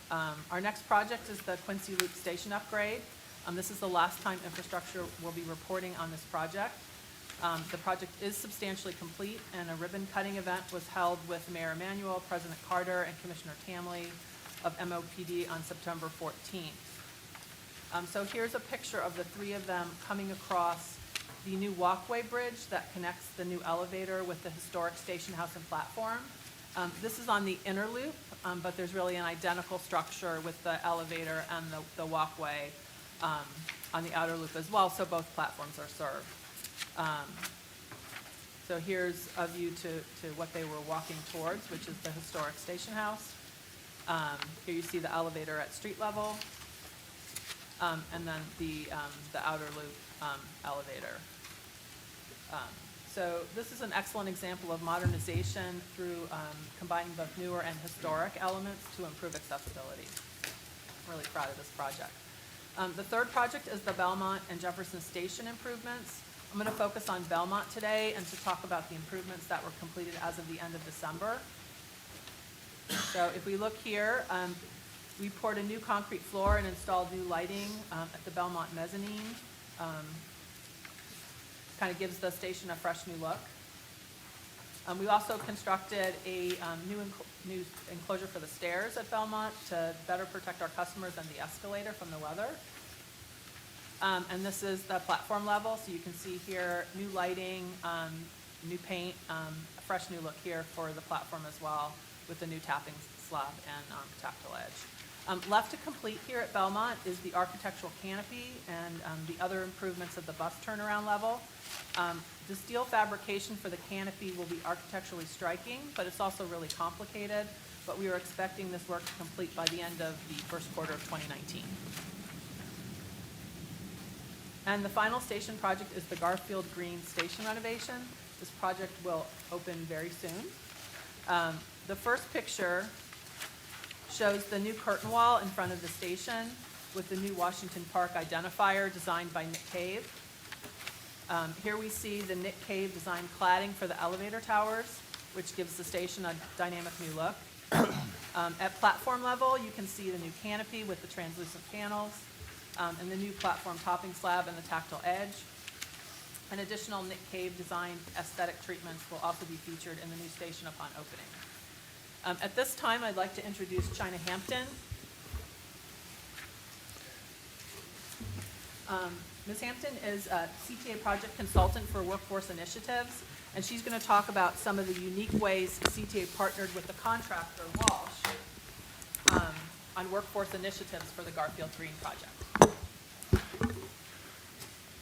Speaker 9: Our next project is the Quincy Loop Station upgrade. This is the last time infrastructure will be reporting on this project. The project is substantially complete, and a ribbon-cutting event was held with Mayor Emanuel, President Carter, and Commissioner Tamley of MOPD on September 14th. So here's a picture of the 3 of them coming across the new walkway bridge that connects the new elevator with the historic station house and platform. This is on the inner loop, but there's really an identical structure with the elevator and the walkway on the outer loop as well, so both platforms are served. So here's a view to what they were walking towards, which is the historic station house. Here you see the elevator at street level, and then the outer loop elevator. So this is an excellent example of modernization through combining both newer and historic elements to improve accessibility. I'm really proud of this project. The third project is the Belmont and Jefferson Station improvements. I'm going to focus on Belmont today and to talk about the improvements that were completed as of the end of December. So if we look here, we poured a new concrete floor and installed new lighting at the Belmont mezzanine. Kind of gives the station a fresh new look. We also constructed a new enclosure for the stairs at Belmont to better protect our customers and the escalator from the weather. And this is the platform level, so you can see here new lighting, new paint, a fresh new look here for the platform as well, with the new tapping slab and tactile edge. Left to complete here at Belmont is the architectural canopy and the other improvements of the bus turnaround level. The steel fabrication for the canopy will be architecturally striking, but it's also really complicated. But we are expecting this work to complete by the end of the first quarter of 2019. And the final station project is the Garfield Green Station renovation. This project will open very soon. The first picture shows the new curtain wall in front of the station with the new Washington Park identifier designed by Nick Cave. Here we see the Nick Cave design cladding for the elevator towers, which gives the station a dynamic new look. At platform level, you can see the new canopy with the translucent panels, and the new platform topping slab and the tactile edge. And additional Nick Cave designed aesthetic treatments will also be featured in the new station upon opening. At this time, I'd like to introduce China Hampton. Ms. Hampton is a CTA project consultant for Workforce Initiatives, and she's going to talk about some of the unique ways CTA partnered with the contractor, Walsh, on workforce initiatives for the Garfield Green project.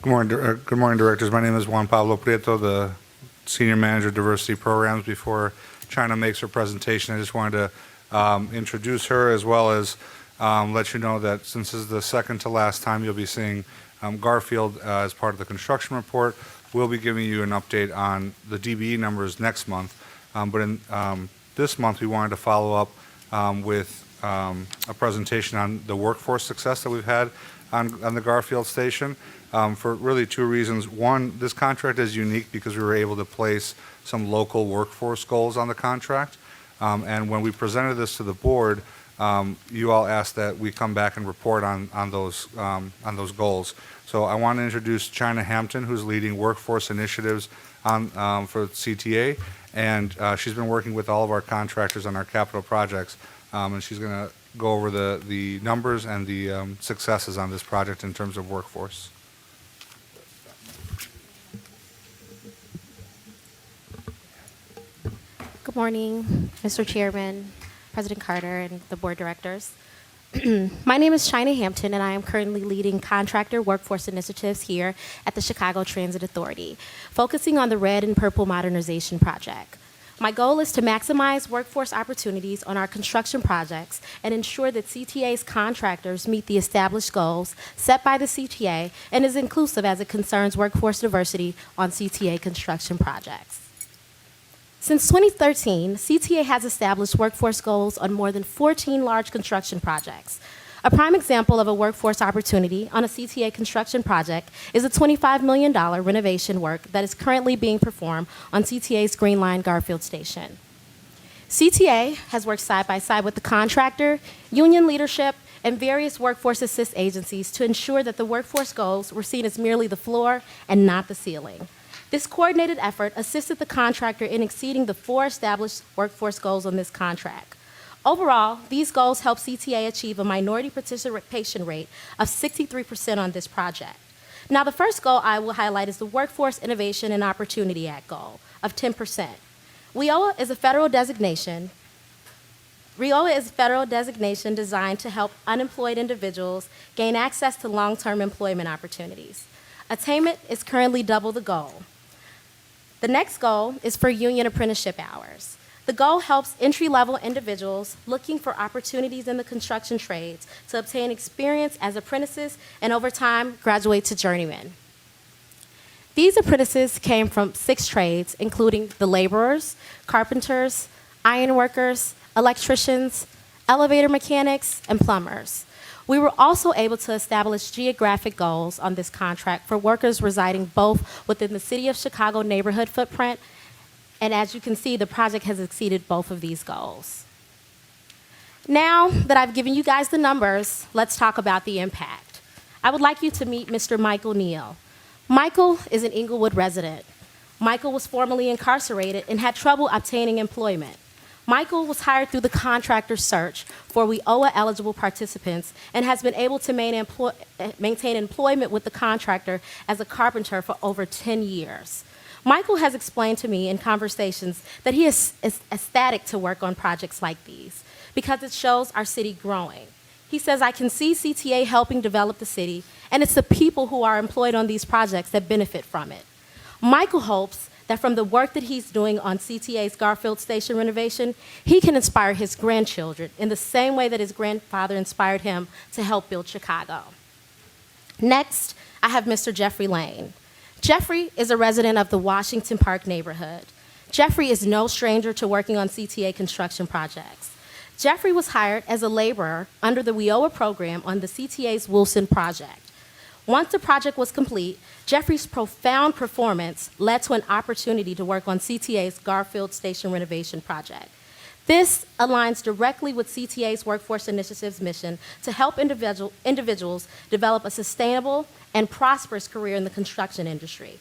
Speaker 11: Good morning, directors. My name is Juan Pablo Prieto, the Senior Manager of Diversity Programs. Before China makes her presentation, I just wanted to introduce her, as well as let you know that since this is the second to last time you'll be seeing Garfield as part of the construction report, we'll be giving you an update on the DBE numbers next month. But in this month, we wanted to follow up with a presentation on the workforce success that we've had on the Garfield station. For really two reasons. One, this contract is unique because we were able to place some local workforce goals on the contract. And when we presented this to the board, you all asked that we come back and report on those goals. So I want to introduce China Hampton, who's leading workforce initiatives for CTA, and she's been working with all of our contractors on our capital projects, and she's going to go over the numbers and the successes on this project in terms of workforce.
Speaker 19: Good morning, Mr. Chairman, President Carter, and the board directors. My name is China Hampton, and I am currently leading contractor workforce initiatives here at the Chicago Transit Authority, focusing on the red and purple modernization project. My goal is to maximize workforce opportunities on our construction projects and ensure that CTA's contractors meet the established goals set by the CTA and is inclusive as it concerns workforce diversity on CTA construction projects. Since 2013, CTA has established workforce goals on more than 14 large construction projects. A prime example of a workforce opportunity on a CTA construction project is a $25 million renovation work that is currently being performed on CTA's Green Line Garfield Station. CTA has worked side by side with the contractor, union leadership, and various workforce assist agencies to ensure that the workforce goals were seen as merely the floor and not the ceiling. This coordinated effort assisted the contractor in exceeding the 4 established workforce goals on this contract. Overall, these goals help CTA achieve a minority participation rate of 63% on this project. Now, the first goal I will highlight is the Workforce Innovation and Opportunity Act goal of 10%. WIOA is a federal designation designed to help unemployed individuals gain access to long-term employment opportunities. Attainment is currently double the goal. The next goal is for union apprenticeship hours. The goal helps entry-level individuals looking for opportunities in the construction trades to obtain experience as apprentices and over time graduate to journeymen. These apprentices came from 6 trades, including the laborers, carpenters, ironworkers, electricians, elevator mechanics, and plumbers. We were also able to establish geographic goals on this contract for workers residing both within the City of Chicago neighborhood footprint, and as you can see, the project has exceeded both of these goals. Now that I've given you guys the numbers, let's talk about the impact. I would like you to meet Mr. Michael Neal. Michael is an Inglewood resident. Michael was formerly incarcerated and had trouble obtaining employment. Michael was hired through the contractor search for WIOA-eligible participants and has been able to maintain employment with the contractor as a carpenter for over 10 years. Michael has explained to me in conversations that he is ecstatic to work on projects like these because it shows our city growing. He says, I can see CTA helping develop the city, and it's the people who are employed on these projects that benefit from it. Michael hopes that from the work that he's doing on CTA's Garfield Station renovation, he can inspire his grandchildren in the same way that his grandfather inspired him to help build Chicago. Next, I have Mr. Jeffrey Lane. Jeffrey is a resident of the Washington Park neighborhood. Jeffrey is no stranger to working on CTA construction projects. Jeffrey was hired as a laborer under the WIOA program on the CTA's Wilson project. Once the project was complete, Jeffrey's profound performance led to an opportunity to work on CTA's Garfield Station renovation project. This aligns directly with CTA's Workforce Initiative's mission to help individuals develop a sustainable and prosperous career in the construction industry.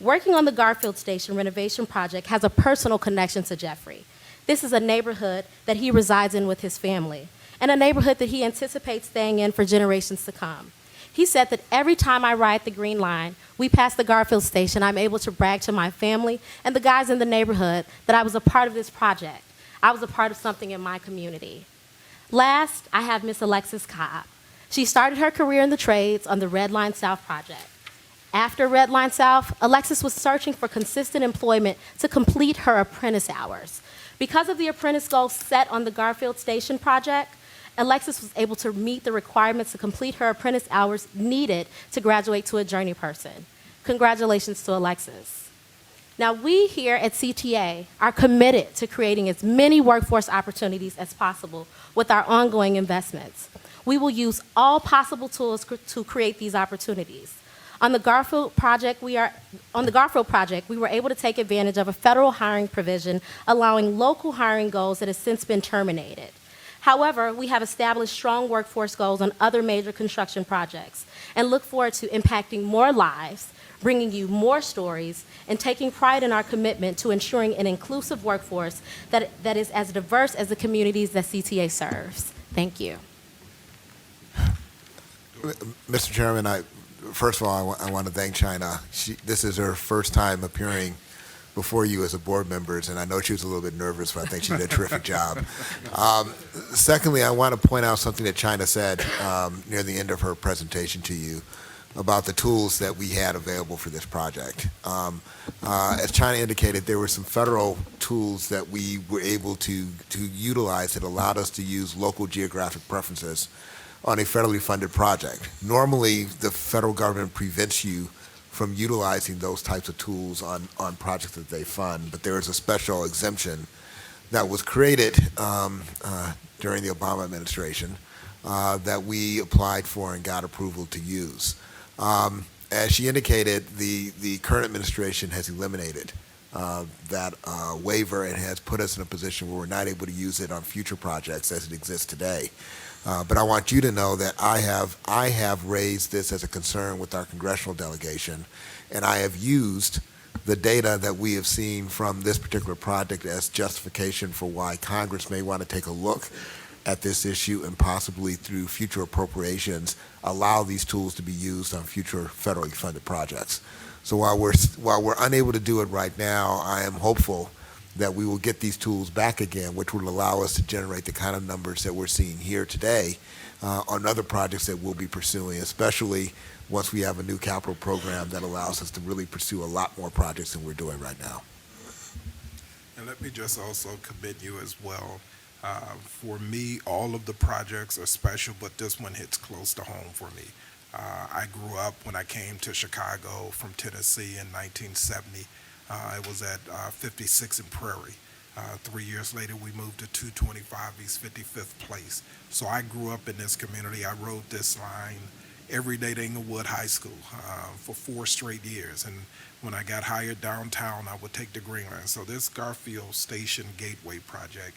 Speaker 19: Working on the Garfield Station renovation project has a personal connection to Jeffrey. This is a neighborhood that he resides in with his family, and a neighborhood that he anticipates staying in for generations to come. He said that every time I ride the Green Line, we pass the Garfield Station, I'm able to brag to my family and the guys in the neighborhood that I was a part of this project. I was a part of something in my community. Last, I have Miss Alexis Cobb. She started her career in the trades on the Red Line South project. After Red Line South, Alexis was searching for consistent employment to complete her apprentice hours. Because of the apprentice goals set on the Garfield Station project, Alexis was able to meet the requirements to complete her apprentice hours needed to graduate to a journey person. Congratulations to Alexis. Now, we here at CTA are committed to creating as many workforce opportunities as possible with our ongoing investments. We will use all possible tools to create these opportunities. On the Garfield project, we were able to take advantage of a federal hiring provision allowing local hiring goals that have since been terminated. However, we have established strong workforce goals on other major construction projects and look forward to impacting more lives, bringing you more stories, and taking pride in our commitment to ensuring an inclusive workforce that is as diverse as the communities that CTA serves. Thank you.
Speaker 6: Mr. Chairman, first of all, I want to thank China. This is her first time appearing before you as a board member, and I know she was a little bit nervous, but I think she did a terrific job. Secondly, I want to point out something that China said near the end of her presentation to you about the tools that we had available for this project. As China indicated, there were some federal tools that we were able to utilize that allowed us to use local geographic preferences on a federally funded project. Normally, the federal government prevents you from utilizing those types of tools on projects that they fund, but there is a special exemption that was created during the Obama administration that we applied for and got approval to use. As she indicated, the current administration has eliminated that waiver and has put us in a position where we're not able to use it on future projects as it exists today. But I want you to know that I have raised this as a concern with our congressional delegation, and I have used the data that we have seen from this particular project as justification for why Congress may want to take a look at this issue and possibly through future appropriations allow these tools to be used on future federally funded projects. So while we're unable to do it right now, I am hopeful that we will get these tools back again, which will allow us to generate the kind of numbers that we're seeing here today on other projects that we'll be pursuing, especially once we have a new capital program that allows us to really pursue a lot more projects than we're doing right now.
Speaker 8: And let me just also commend you as well. For me, all of the projects are special, but this one hits close to home for me. I grew up when I came to Chicago from Tennessee in 1970. I was at 56 and Prairie. 3 years later, we moved to 225 East 55th Place. So I grew up in this community. I rode this line every day to Inglewood High School for 4 straight years. And when I got hired downtown, I would take the Green Line. So this Garfield Station Gateway project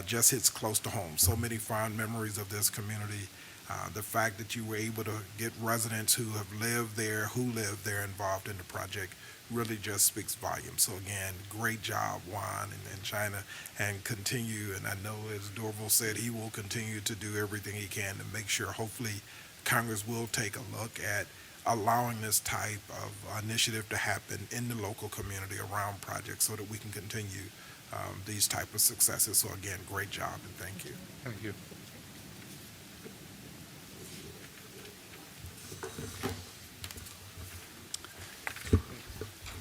Speaker 8: just hits close to home. So many fond memories of this community. The fact that you were able to get residents who have lived there, involved in the project really just speaks volumes. So again, great job, Juan and China, and continue. And I know, as Dorval said, he will continue to do everything he can to make sure, hopefully, Congress will take a look at allowing this type of initiative to happen in the local community around projects so that we can continue these type of successes. So again, great job and thank you.
Speaker 11: Thank you.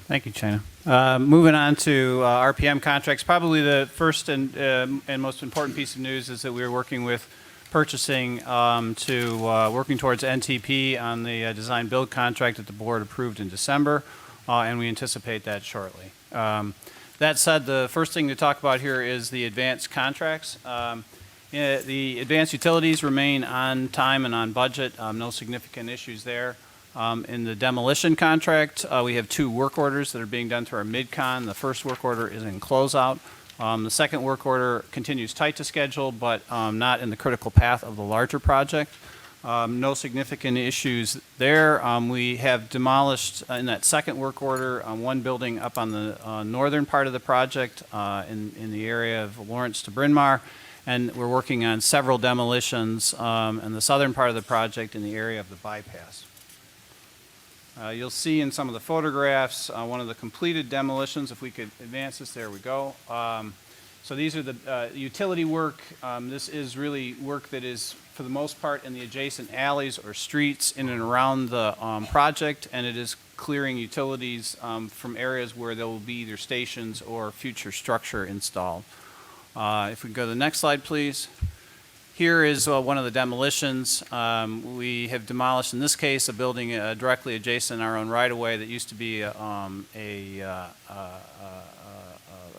Speaker 20: Thank you, China. Moving on to RPM contracts, probably the first and most important piece of news is that we are working with purchasing working towards NTP on the design build contract that the board approved in December, and we anticipate that shortly. That said, the first thing to talk about here is the advanced contracts. The advanced utilities remain on time and on budget. No significant issues there. In the demolition contract, we have 2 work orders that are being done through our mid-con. The first work order is in closeout. The second work order continues tight to schedule, but not in the critical path of the larger project. No significant issues there. We have demolished in that second work order one building up on the northern part of the project in the area of Lawrence to Bryn Mawr, and we're working on several demolitions in the southern part of the project in the area of the bypass. You'll see in some of the photographs one of the completed demolitions. If we could advance this, there we go. So these are the utility work. This is really work that is, for the most part, in the adjacent alleys or streets in and around the project, and it is clearing utilities from areas where there will be either stations or future structure installed. If we go to the next slide, please. Here is one of the demolitions. We have demolished, in this case, a building directly adjacent our own right-of-way that used to be a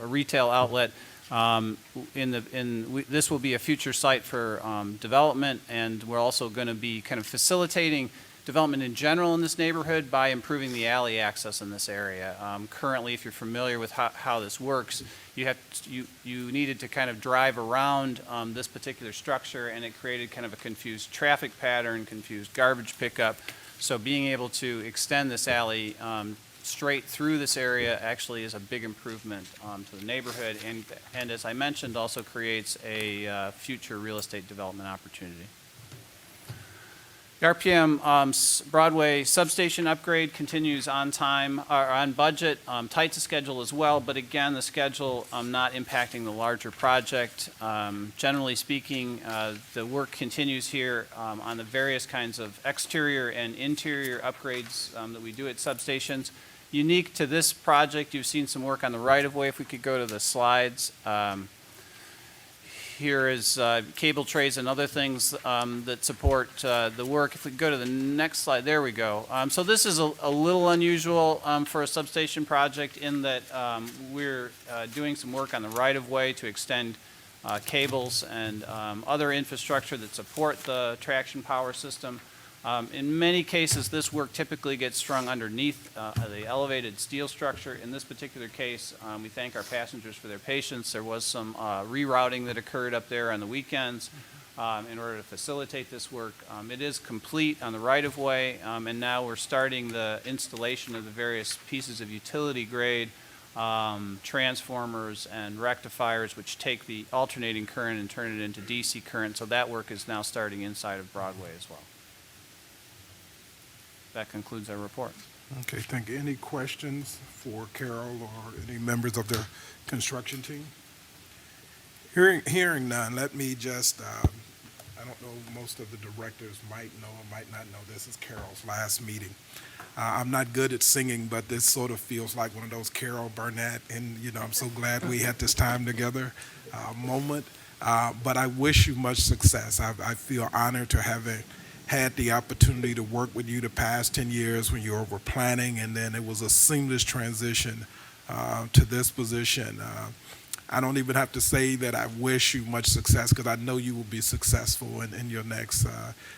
Speaker 20: retail outlet. This will be a future site for development, and we're also going to be kind of facilitating development in general in this neighborhood by improving the alley access in this area. Currently, if you're familiar with how this works, you needed to kind of drive around this particular structure, and it created kind of a confused traffic pattern, confused garbage pickup. So being able to extend this alley straight through this area actually is a big improvement to the neighborhood, and as I mentioned, also creates a future real estate development opportunity. The RPM Broadway substation upgrade continues on time, or on budget, tight to schedule as well, but again, the schedule not impacting the larger project. Generally speaking, the work continues here on the various kinds of exterior and interior upgrades that we do at substations. Unique to this project, you've seen some work on the right-of-way. If we could go to the slides. Here is cable trays and other things that support the work. If we go to the next slide, there we go. So this is a little unusual for a substation project in that we're doing some work on the right-of-way to extend cables and other infrastructure that support the traction power system. In many cases, this work typically gets strung underneath the elevated steel structure. In this particular case, we thank our passengers for their patience. There was some rerouting that occurred up there on the weekends in order to facilitate this work. It is complete on the right-of-way, and now we're starting the installation of the various pieces of utility grade transformers and rectifiers which take the alternating current and turn it into DC current. So that work is now starting inside of Broadway as well. That concludes our report.
Speaker 8: Okay, thank you. Any questions for Carol or any members of the construction team? Hearing none, let me just, I don't know, most of the directors might know or might not know, this is Carol's last meeting. I'm not good at singing, but this sort of feels like one of those Carol Burnett, and I'm so glad we had this time together moment. But I wish you much success. I feel honored to have had the opportunity to work with you the past 10 years when you were planning, and then it was a seamless transition to this position. I don't even have to say that I wish you much success because I know you will be successful in your next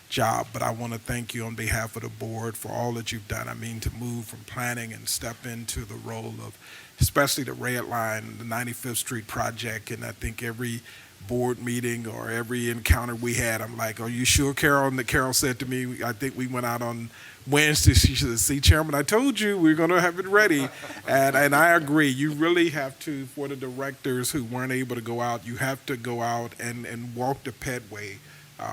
Speaker 8: job, but I want to thank you on behalf of the board for all that you've done. I mean, to move from planning and step into the role of, especially the Red Line, the 95th Street project, and I think every board meeting or every encounter we had, I'm like, are you sure, Carol? And Carol said to me, I think we went out on Wednesday, she said, see, Chairman, I told you we're going to have it ready. And I agree. You really have to, for the directors who weren't able to go out, you have to go out and walk the pedway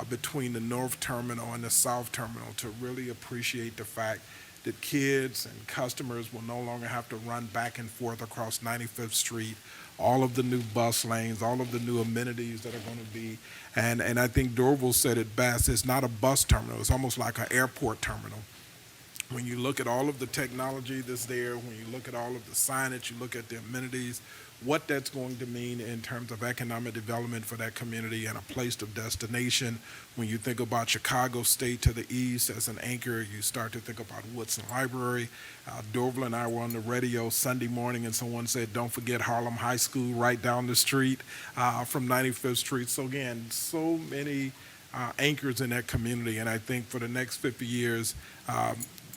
Speaker 8: between the North Terminal and the South Terminal to really appreciate the fact that kids and customers will no longer have to run back and forth across 95th Street, all of the new bus lanes, all of the new amenities that are going to be. And I think Dorval said it best, it's not a bus terminal, it's almost like an airport terminal. When you look at all of the technology that's there, when you look at all of the signage, you look at the amenities, what that's going to mean in terms of economic development for that community and a place of destination. When you think about Chicago State to the east as an anchor, you start to think about Woodson Library. Dorval and I were on the radio Sunday morning and someone said, don't forget Harlem High School right down the street from 95th Street. So again, so many anchors in that community, and I think for the next 50 years,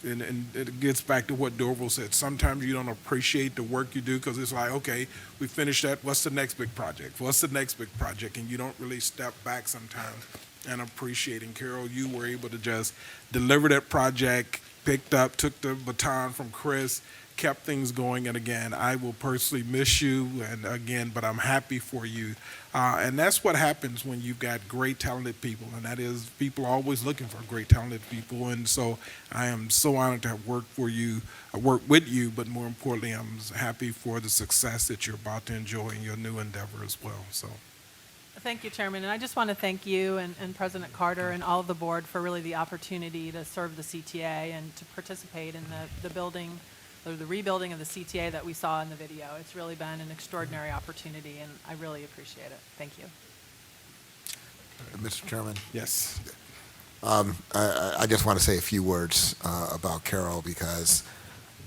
Speaker 8: and it gets back to what Dorval said. Sometimes you don't appreciate the work you do because it's like, okay, we finished that. What's the next big project? What's the next big project? And you don't really step back sometimes and appreciate. And Carol, you were able to just deliver that project, picked up, took the baton from Chris, kept things going. And again, I will personally miss you. And again, but I'm happy for you. And that's what happens when you've got great, talented people. And that is, people are always looking for great, talented people. And so I am so honored to have worked with you, but more importantly, I'm happy for the success that you're about to enjoy in your new endeavor as well. So.
Speaker 9: Thank you, Chairman. And I just want to thank you and President Carter and all of the board for really the opportunity to serve the CTA and to participate in the building or the rebuilding of the CTA that we saw in the video. It's really been an extraordinary opportunity, and I really appreciate it. Thank you.
Speaker 6: Mr. Chairman?
Speaker 8: Yes.
Speaker 6: I just want to say a few words about Carol, because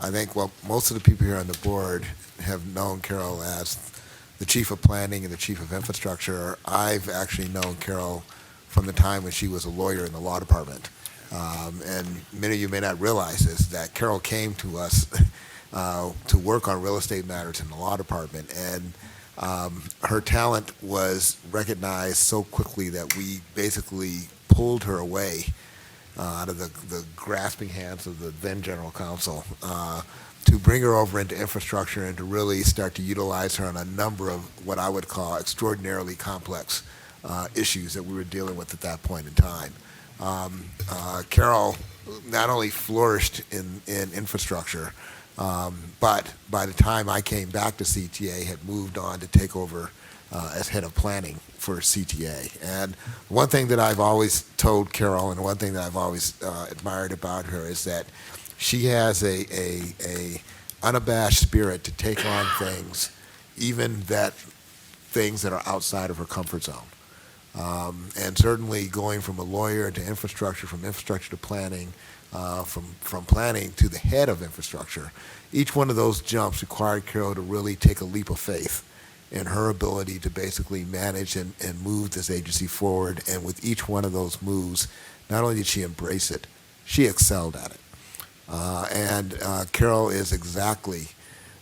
Speaker 6: I think, well, most of the people here on the board have known Carol as the Chief of Planning and the Chief of Infrastructure. I've actually known Carol from the time when she was a lawyer in the law department. And many of you may not realize this, that Carol came to us to work on real estate matters in the law department. And her talent was recognized so quickly that we basically pulled her away out of the grasping hands of the then General Counsel to bring her over into infrastructure and to really start to utilize her on a number of what I would call extraordinarily complex issues that we were dealing with at that point in time. Carol not only flourished in infrastructure, but by the time I came back to CTA, had moved on to take over as head of planning for CTA. And one thing that I've always told Carol, and one thing that I've always admired about her, is that she has a unabashed spirit to take on things, even things that are outside of her comfort zone. And certainly going from a lawyer to infrastructure, from infrastructure to planning, from planning to the head of infrastructure, each one of those jumps required Carol to really take a leap of faith in her ability to basically manage and move this agency forward. And with each one of those moves, not only did she embrace it, she excelled at it. And Carol is exactly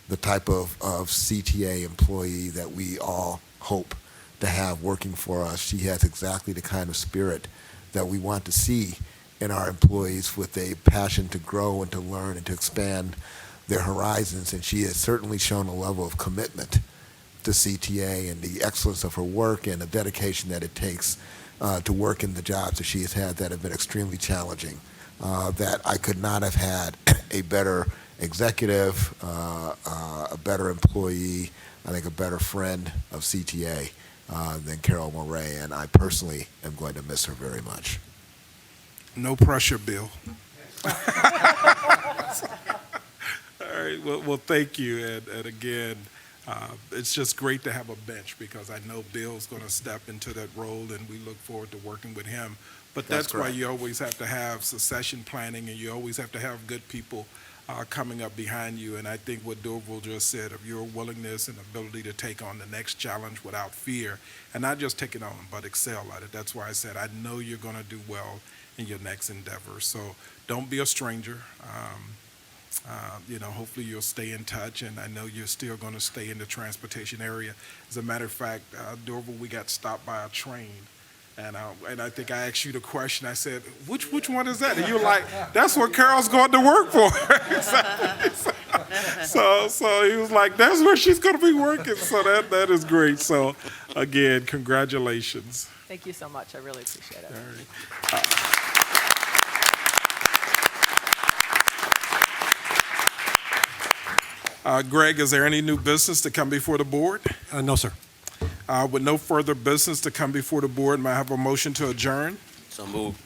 Speaker 6: the type of CTA employee that we all hope to have working for us. She has exactly the kind of spirit that we want to see in our employees, with a passion to grow and to learn and to expand their horizons. And she has certainly shown a level of commitment to CTA and the excellence of her work and the dedication that it takes to work in the jobs that she has had that have been extremely challenging, that I could not have had a better executive, a better employee, I think a better friend of CTA than Carol Moray, and I personally am going to miss her very much.
Speaker 8: No pressure, Bill. All right, well, thank you, and again, it's just great to have a bench, because I know Bill's going to step into that role, and we look forward to working with him. But that's why you always have to have succession planning, and you always have to have good people coming up behind you. And I think what Dorval just said, of your willingness and ability to take on the next challenge without fear, and not just take it on, but excel at it. That's why I said I know you're going to do well in your next endeavor. So don't be a stranger. Hopefully you'll stay in touch, and I know you're still going to stay in the transportation area. As a matter of fact, Dorval, we got stopped by a train. And I think I asked you the question. I said, which one is that? And you were like, that's where Carol's going to work for. so he was like, that's where she's going to be working. So that is great. So again, congratulations.
Speaker 9: Thank you so much. I really appreciate it.
Speaker 8: All right. Greg, is there any new business to come before the board?
Speaker 2: No, sir.
Speaker 8: With no further business to come before the board, may I have a motion to adjourn?
Speaker 3: So moved.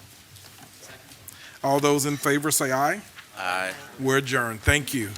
Speaker 8: All those in favor say aye.
Speaker 3: Aye.
Speaker 8: We're adjourned. Thank you.